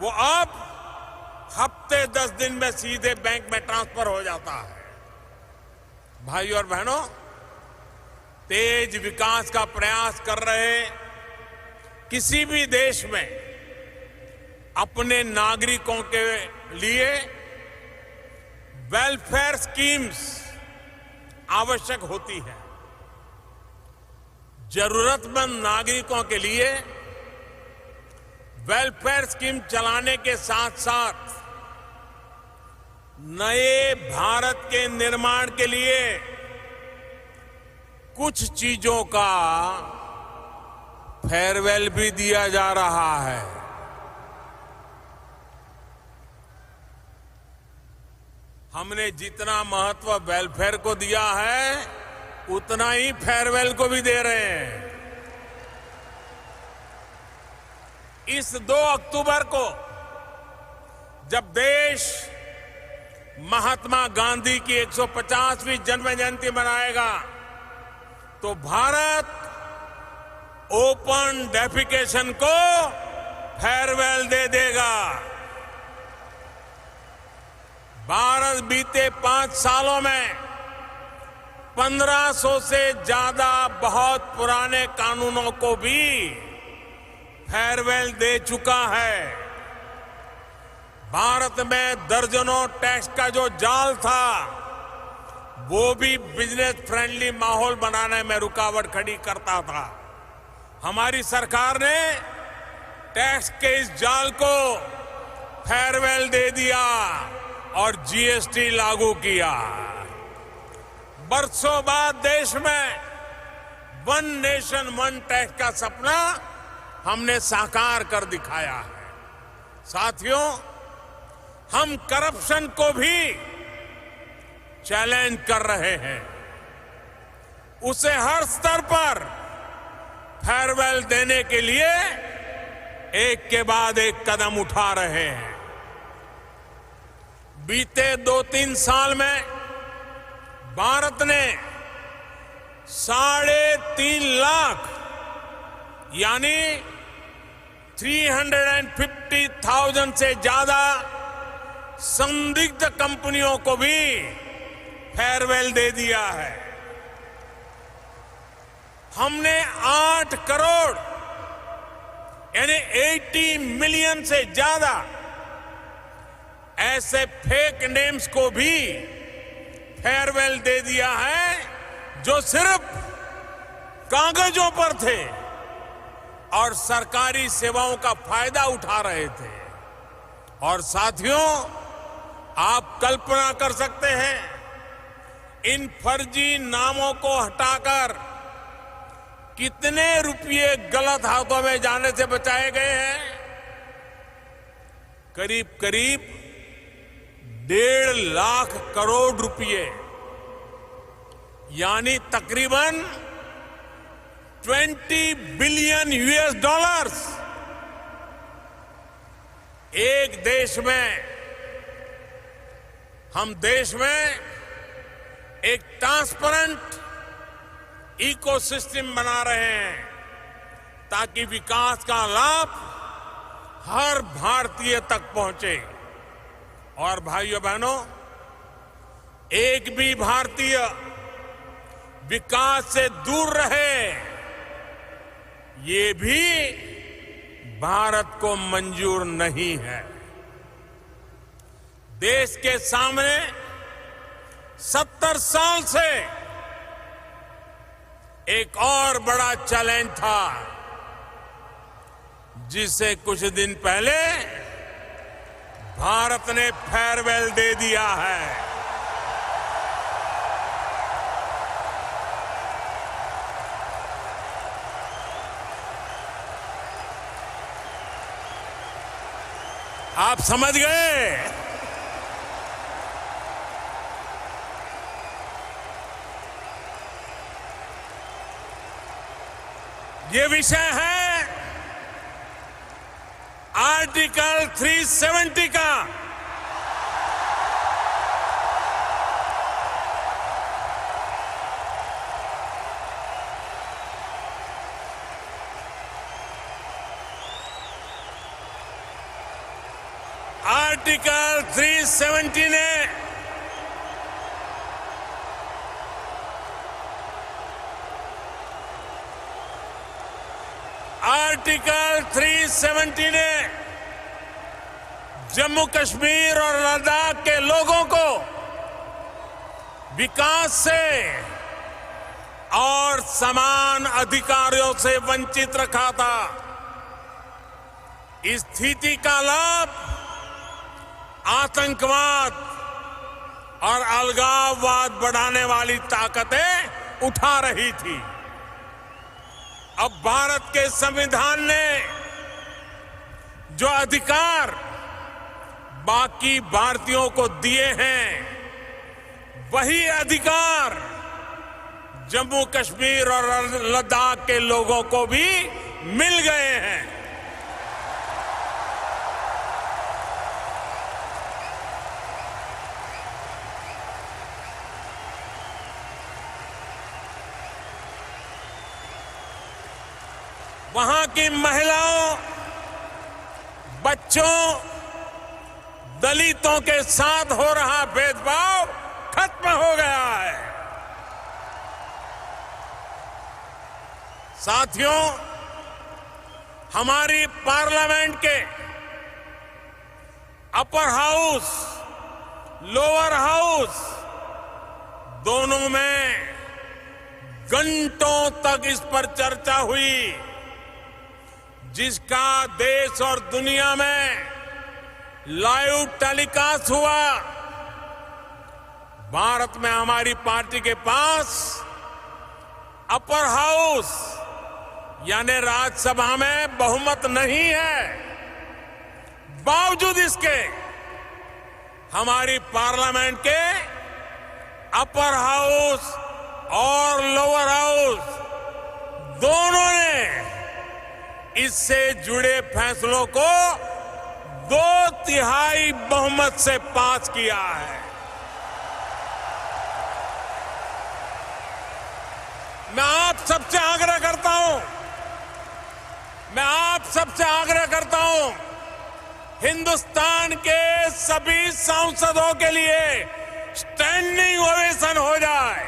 वो अब हफ्ते 10 दिन में सीधे बैंक में ट्रांसफर हो जाता है। भाइयों और बहनों, तेज विकास का प्रयास कर रहे किसी भी देश में अपने नागरिकों के लिए वेलफेयर स्कीम्स आवश्यक होती है। जरूरतमंद नागरिकों के लिए वेलफेयर स्कीम चलाने के साथ साथ नए भारत के निर्माण के लिए कुछ चीजों का फेयरवेल भी दिया जा रहा है। हमने जितना महत्व वेलफेयर को दिया है, उतना ही फेयरवेल को भी दे रहे हैं। इस 2 अक्टूबर को जब देश महात्मा गांधी की 150वीं जन्म जयंती मनाएगा, तो भारत ओपन डेफिकेशन को फेयरवेल दे देगा। भारत बीते 5 सालों में 1500 से ज्यादा बहुत पुराने कानूनों को भी फेयरवेल दे चुका है। भारत में दर्जनों टैक्स का जो जाल था, वो भी बिजनेस फ्रेंडली माहौल बनाने में रुकावट खड़ी करता था। हमारी सरकार ने टैक्स के इस जाल को फेयरवेल दे दिया और जीएसटी लागू किया। बरसों बाद देश में 1 नेशन 1 टैक्स का सपना हमने साकार कर दिखाया है। साथियों, हम करप्शन को भी चैलेंज कर रहे हैं। उसे हर स्तर पर फेयरवेल देने के लिए एक के बाद एक कदम उठा रहे हैं। बीते 2-3 साल में भारत ने 3.5 लाख यानी 350,000 से ज्यादा संदिग्ध कंपनियों को भी फेयरवेल दे दिया है। हमने 8 करोड़ यानी 80 मिलियन से ज्यादा ऐसे फेक नेम्स को भी फेयरवेल दे दिया है, जो सिर्फ कागजों पर थे और सरकारी सेवाओं का फायदा उठा रहे थे। और साथियों, आप कल्पना कर सकते हैं, इन फर्जी नामों को हटाकर कितने रुपये गलत हाथों में जाने से बचाए गए हैं। करीब करीब 1.5 लाख करोड़ रुपए, यानी तकरीबन 20 बिलियन यूएस डॉलर्स एक देश में, हम देश में एक ट्रांसपेरेंट इकोसिस्टम बना रहे हैं, ताकि विकास का लाभ हर भारतीय तक पहुंचे। और भाइयों बहनों, एक भी भारतीय विकास से दूर रहे, ये भी भारत को मंजूर नहीं है। देश के सामने 70 साल से एक और बड़ा चैलेंज था, जिसे कुछ दिन पहले भारत ने फेयरवेल दे दिया है। आप समझ गए? ये विषय है आर्टिकल 370 का। आर्टिकल 370 ने आर्टिकल 370 ने जम्मू कश्मीर और लद्दाख के लोगों को विकास से और समान अधिकारों से वंचित रखा था। इस स्थिति का लाभ आतंकवाद और अलगाववाद बढ़ाने वाली ताकतें उठा रही थी। अब भारत के संविधान ने जो अधिकार बाकी भारतीयों को दिए हैं, वही अधिकार जम्मू कश्मीर और लद्दाख के लोगों को भी मिल गए हैं। वहां की महिलाओं, बच्चों, दलितों के साथ हो रहा भेदभाव खत्म हो गया है। साथियों, हमारी पार्लियामेंट के अपर हाउस, लोअर हाउस दोनों में घंटों तक इस पर चर्चा हुई, जिसका देश और दुनिया में लाइव टेलीकास्ट हुआ। भारत में हमारी पार्टी के पास अपर हाउस यानी राज्यसभा में बहुमत नहीं है। बावजूद इसके हमारी पार्लियामेंट के अपर हाउस और लोअर हाउस दोनों ने इससे जुड़े फैसलों को 2/3 बहुमत से पास किया है। मैं आप सबसे आग्रह करता हूं, हिंदुस्तान के सभी सांसदों के लिए स्टैंडिंग ओवेशन हो जाए।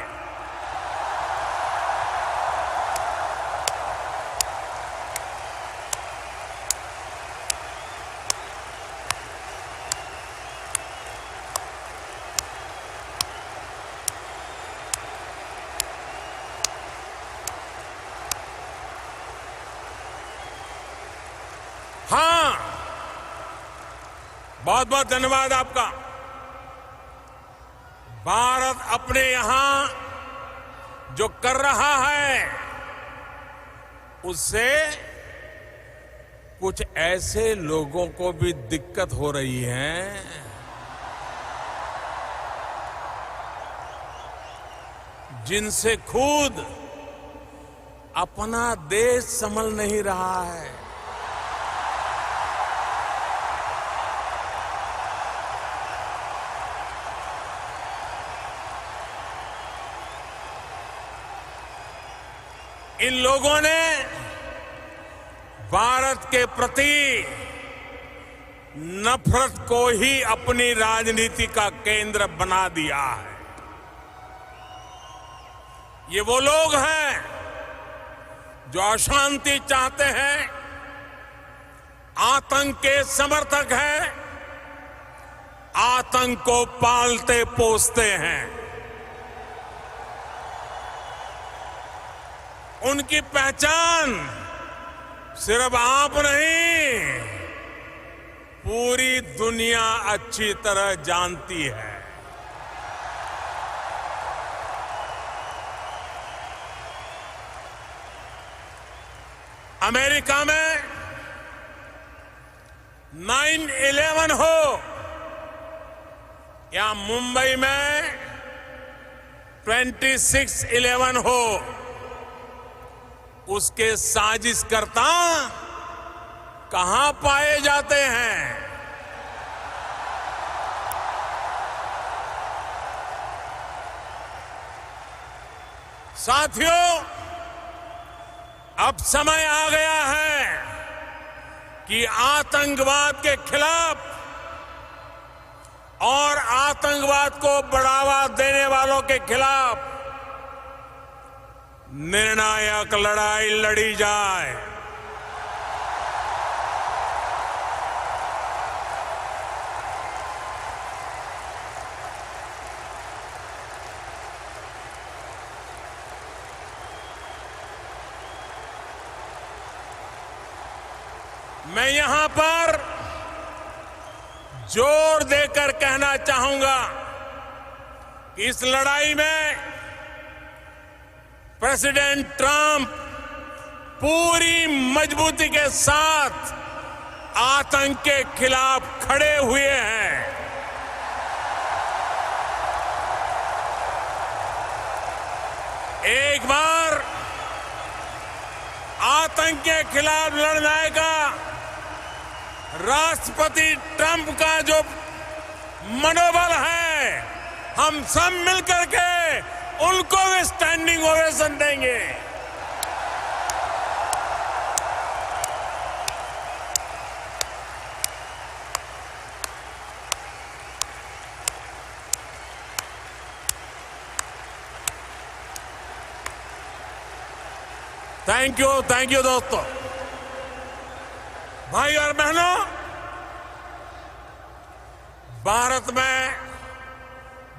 हाँ, बहुत बहुत धन्यवाद आपका। भारत अपने यहां जो कर रहा है, उससे कुछ ऐसे लोगों को भी दिक्कत हो रही है जिनसे खुद अपना देश संभल नहीं रहा है। इन लोगों ने भारत के प्रति नफरत को ही अपनी राजनीति का केंद्र बना दिया है। ये वो लोग हैं जो अशांति चाहते हैं, आतंक के समर्थक हैं, आतंक को पालते पोसते हैं। उनकी पहचान सिर्फ आप नहीं, पूरी दुनिया अच्छी तरह जानती है। अमेरिका में 9/11 हो या मुंबई में 26/11 हो, उसके साजिशकर्ता कहां पाए जाते हैं? साथियों, अब समय आ गया है कि आतंकवाद के खिलाफ और आतंकवाद को बढ़ावा देने वालों के खिलाफ निर्णायक लड़ाई लड़ी जाए। मैं यहां पर जोर देकर कहना चाहूंगा कि इस लड़ाई में प्रेसिडेंट ट्रंप पूरी मजबूती के साथ आतंक के खिलाफ खड़े हुए हैं। एक बार आतंक के खिलाफ लड़ने का राष्ट्रपति ट्रंप का जो मनोबल है, हम सब मिलकर के उनको भी स्टैंडिंग ओवेशन देंगे। थैंक यू दोस्तों, भाई और बहनों, भारत में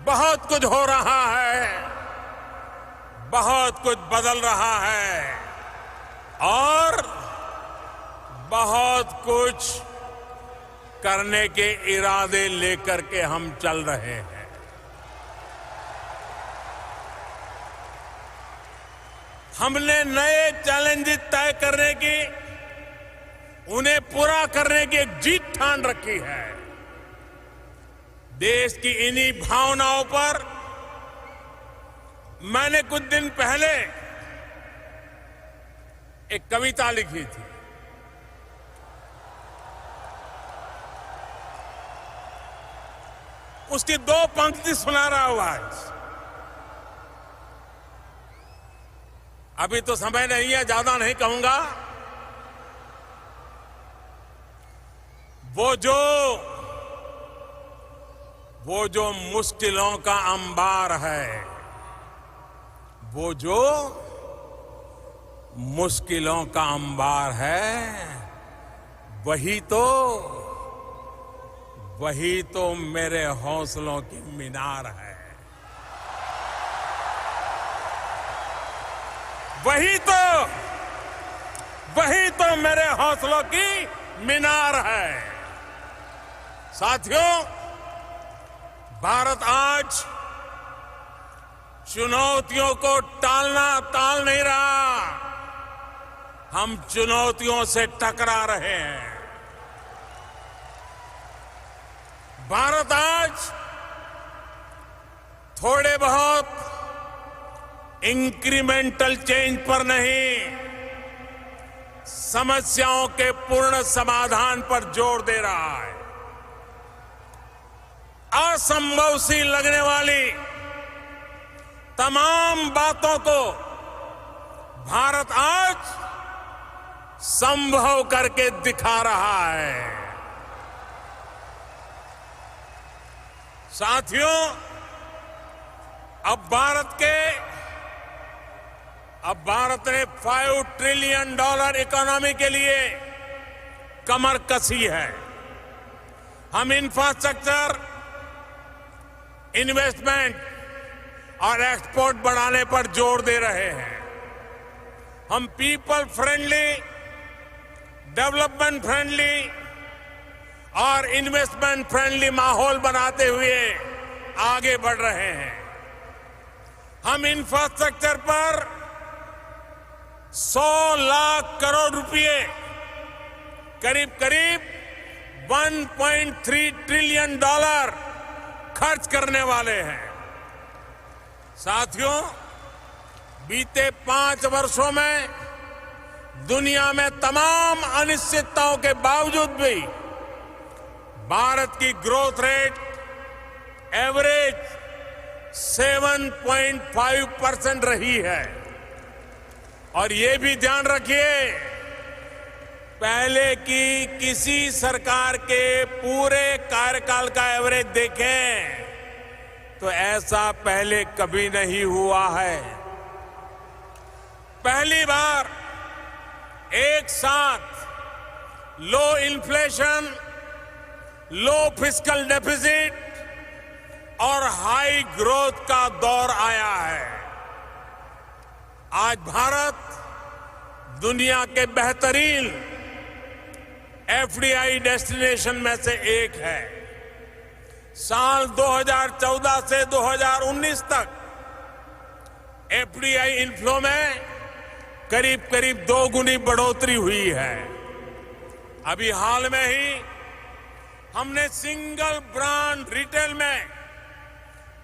बहुत कुछ हो रहा है, बहुत कुछ बदल रहा है और बहुत कुछ करने के इरादे लेकर के हम चल रहे हैं। हमने नए चैलेंजेस तय करने की, उन्हें पूरा करने की एक जीत ठान रखी है। देश की इन्हीं भावनाओं पर मैंने कुछ दिन पहले एक कविता लिखी थी। उसकी 2 पंक्ति सुना रहा हूं आज। अभी तो समय नहीं है, ज्यादा नहीं कहूंगा। वो जो मुश्किलों का अंबार है, वो जो मुश्किलों का अंबार है, वही तो मेरे हौसलों की मीनार है। वही तो मेरे हौसलों की मीनार है। साथियों, भारत आज चुनौतियों को टाल नहीं रहा, हम चुनौतियों से टकरा रहे हैं। भारत आज थोड़े बहुत इंक्रीमेंटल चेंज पर नहीं, समस्याओं के पूर्ण समाधान पर जोर दे रहा है। असंभव सी लगने वाली तमाम बातों को भारत आज संभव करके दिखा रहा है। साथियों, अब भारत ने $5 ट्रिलियन इकोनॉमी के लिए कमर कसी है। हम इंफ्रास्ट्रक्चर, इन्वेस्टमेंट और एक्सपोर्ट बढ़ाने पर जोर दे रहे हैं। हम पीपल फ्रेंडली, डेवलपमेंट फ्रेंडली और इन्वेस्टमेंट फ्रेंडली माहौल बनाते हुए आगे बढ़ रहे हैं। हम इंफ्रास्ट्रक्चर पर 100 लाख करोड़ रुपए, करीब करीब 1.3 ट्रिलियन डॉलर खर्च करने वाले हैं। साथियों, बीते 5 वर्षों में दुनिया में तमाम अनिश्चितताओं के बावजूद भी भारत की ग्रोथ रेट एवरेज 7.5% रही है। और ये भी ध्यान रखिए, पहले की किसी सरकार के पूरे कार्यकाल का एवरेज देखें तो ऐसा पहले कभी नहीं हुआ है। पहली बार एक साथ लो इन्फ्लेशन, लो फिस्कल डेफिसिट और हाई ग्रोथ का दौर आया है। आज भारत दुनिया के बेहतरीन एफडीआई डेस्टिनेशन में से एक है। साल 2014 से 2019 तक एफडीआई इनफ्लो में करीब करीब 2 गुनी बढ़ोतरी हुई है। अभी हाल में ही हमने सिंगल ब्रांड रिटेल में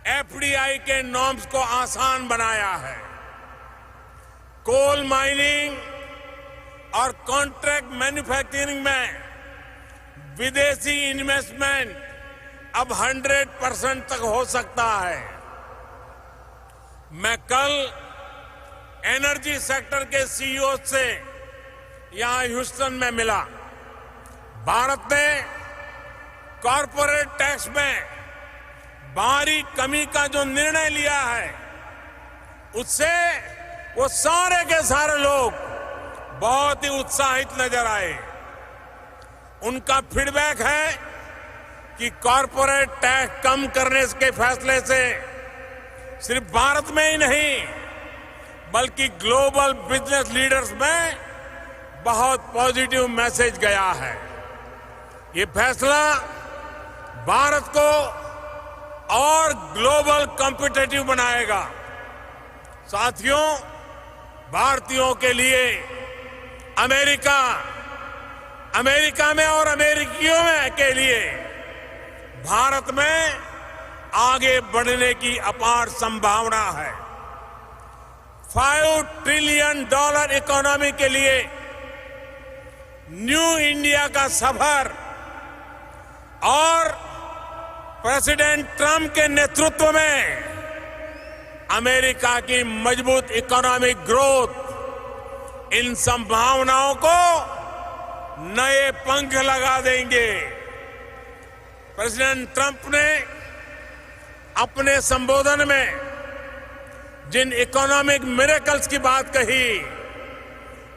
एफडीआई के नॉर्म्स को आसान बनाया है। कोल माइनिंग और कॉन्ट्रैक्ट मैन्युफैक्चरिंग में विदेशी इन्वेस्टमेंट अब 100% तक हो सकता है। मैं कल एनर्जी सेक्टर के सीईओ से यहां ह्यूस्टन में मिला। भारत ने कॉरपोरेट टैक्स में भारी कमी का जो निर्णय लिया है, उससे वो सारे के सारे लोग बहुत ही उत्साहित नजर आए। उनका फीडबैक है कि कॉरपोरेट टैक्स कम करने के फैसले से सिर्फ भारत में ही नहीं बल्कि ग्लोबल बिजनेस लीडर्स में बहुत पॉजिटिव मैसेज गया है। ये फैसला भारत को और ग्लोबल कॉम्पिटिटिव बनाएगा। साथियों, भारतीयों के लिए अमेरिका में और अमेरिकियों में के लिए भारत में आगे बढ़ने की अपार संभावना है। $5 ट्रिलियन इकोनॉमी के लिए न्यू इंडिया का सफर और प्रेसिडेंट ट्रंप के नेतृत्व में अमेरिका की मजबूत इकोनॉमिक ग्रोथ इन संभावनाओं को नए पंख लगा देंगे। प्रेसिडेंट ट्रंप ने अपने संबोधन में जिन इकोनॉमिक मिरेकल्स की बात कही,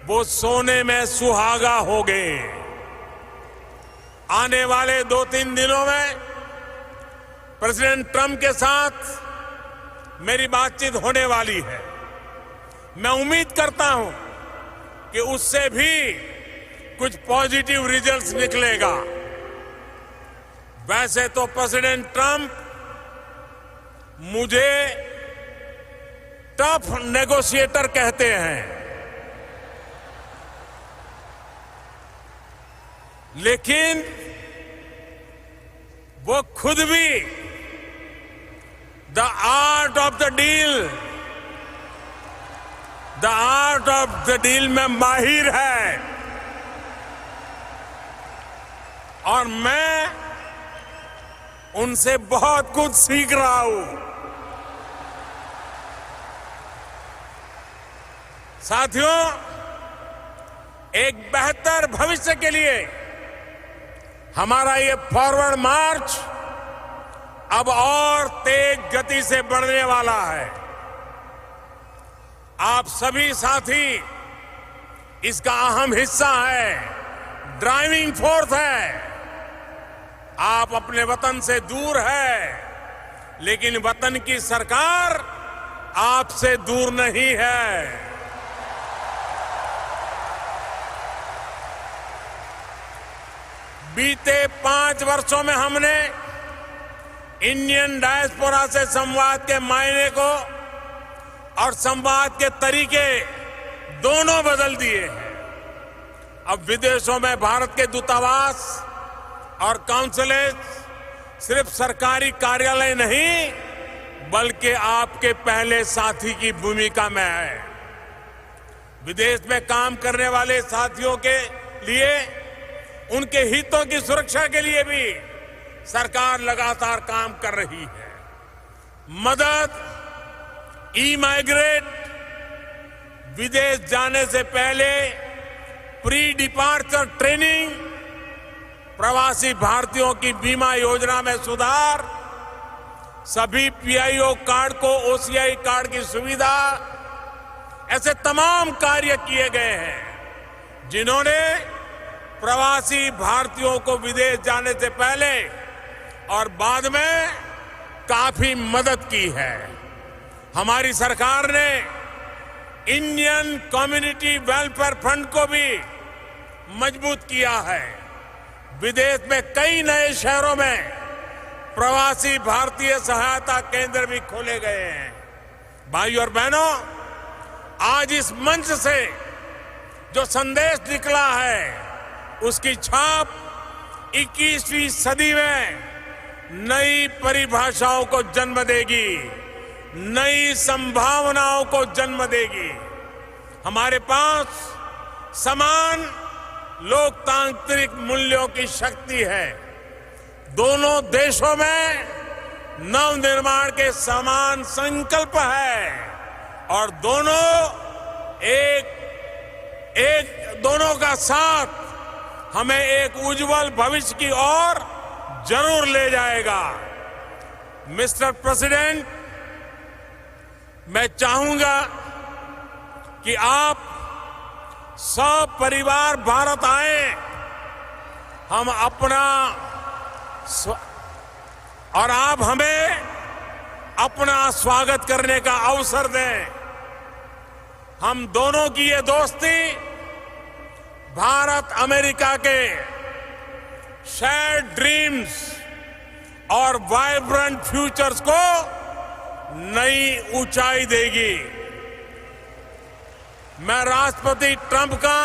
वो सोने में सुहागा हो गए। आने वाले 2-3 दिनों में प्रेसिडेंट ट्रंप के साथ मेरी बातचीत होने वाली है। मैं उम्मीद करता हूं कि उससे भी कुछ पॉजिटिव रिजल्ट्स निकलेगा। वैसे तो प्रेसिडेंट ट्रंप मुझे टफ नेगोशिएटर कहते हैं, लेकिन वो खुद भी the art of the deal में माहिर है। और मैं उनसे बहुत कुछ सीख रहा हूं। साथियों, एक बेहतर भविष्य के लिए हमारा ये फॉरवर्ड मार्च अब और तेज गति से बढ़ने वाला है। आप सभी साथी इसका अहम हिस्सा है, ड्राइविंग फोर्स है। आप अपने वतन से दूर है, लेकिन वतन की सरकार आपसे दूर नहीं है। बीते 5 वर्षों में हमने इंडियन डायस्पोरा से संवाद के मायने को और संवाद के तरीके दोनों बदल दिए हैं। अब विदेशों में भारत के दूतावास और काउंसलेट सिर्फ सरकारी कार्यालय नहीं बल्कि आपके पहले साथी की भूमिका में है। विदेश में काम करने वाले साथियों के लिए उनके हितों की सुरक्षा के लिए भी सरकार लगातार काम कर रही है। मदद, ई-माइग्रेट, विदेश जाने से पहले प्री डिपार्चर ट्रेनिंग, प्रवासी भारतीयों की बीमा योजना में सुधार, सभी पीआईओ कार्ड को ओसीआई कार्ड की सुविधा, ऐसे तमाम कार्य किए गए हैं जिन्होंने प्रवासी भारतीयों को विदेश जाने से पहले और बाद में काफी मदद की है। हमारी सरकार ने इंडियन कम्युनिटी वेलफेयर फंड को भी मजबूत किया है। विदेश में कई नए शहरों में प्रवासी भारतीय सहायता केंद्र भी खोले गए हैं। भाई और बहनों, आज इस मंच से जो संदेश निकला है उसकी छाप 21वीं सदी में नई परिभाषाओं को जन्म देगी, नई संभावनाओं को जन्म देगी। हमारे पास समान लोकतांत्रिक मूल्यों की शक्ति है। दोनों देशों में नवनिर्माण के समान संकल्प है और दोनों का साथ हमें एक उज्जवल भविष्य की ओर जरूर ले जाएगा। मिस्टर प्रेसिडेंट, मैं चाहूंगा कि आप सब परिवार भारत आए, हम अपना और आप हमें अपना स्वागत करने का अवसर दें। हम दोनों की ये दोस्ती भारत अमेरिका के शेयर्ड ड्रीम्स और वाइब्रेंट फ्यूचर्स को नई ऊंचाई देगी। मैं राष्ट्रपति ट्रंप का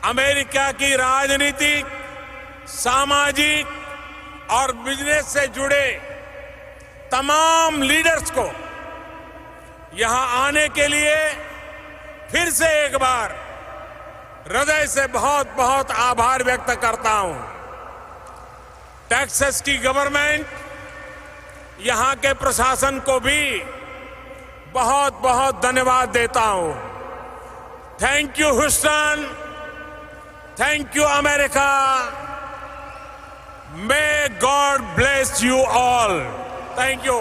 अमेरिका की राजनीतिक, सामाजिक और बिजनेस से जुड़े तमाम लीडर्स को यहां आने के लिए फिर से एक बार हृदय से बहुत बहुत आभार व्यक्त करता हूं। टेक्सास की गवर्नमेंट, यहां के प्रशासन को भी बहुत बहुत धन्यवाद देता हूं। Thank you Houston, thank you America, may God bless you all. Thank you.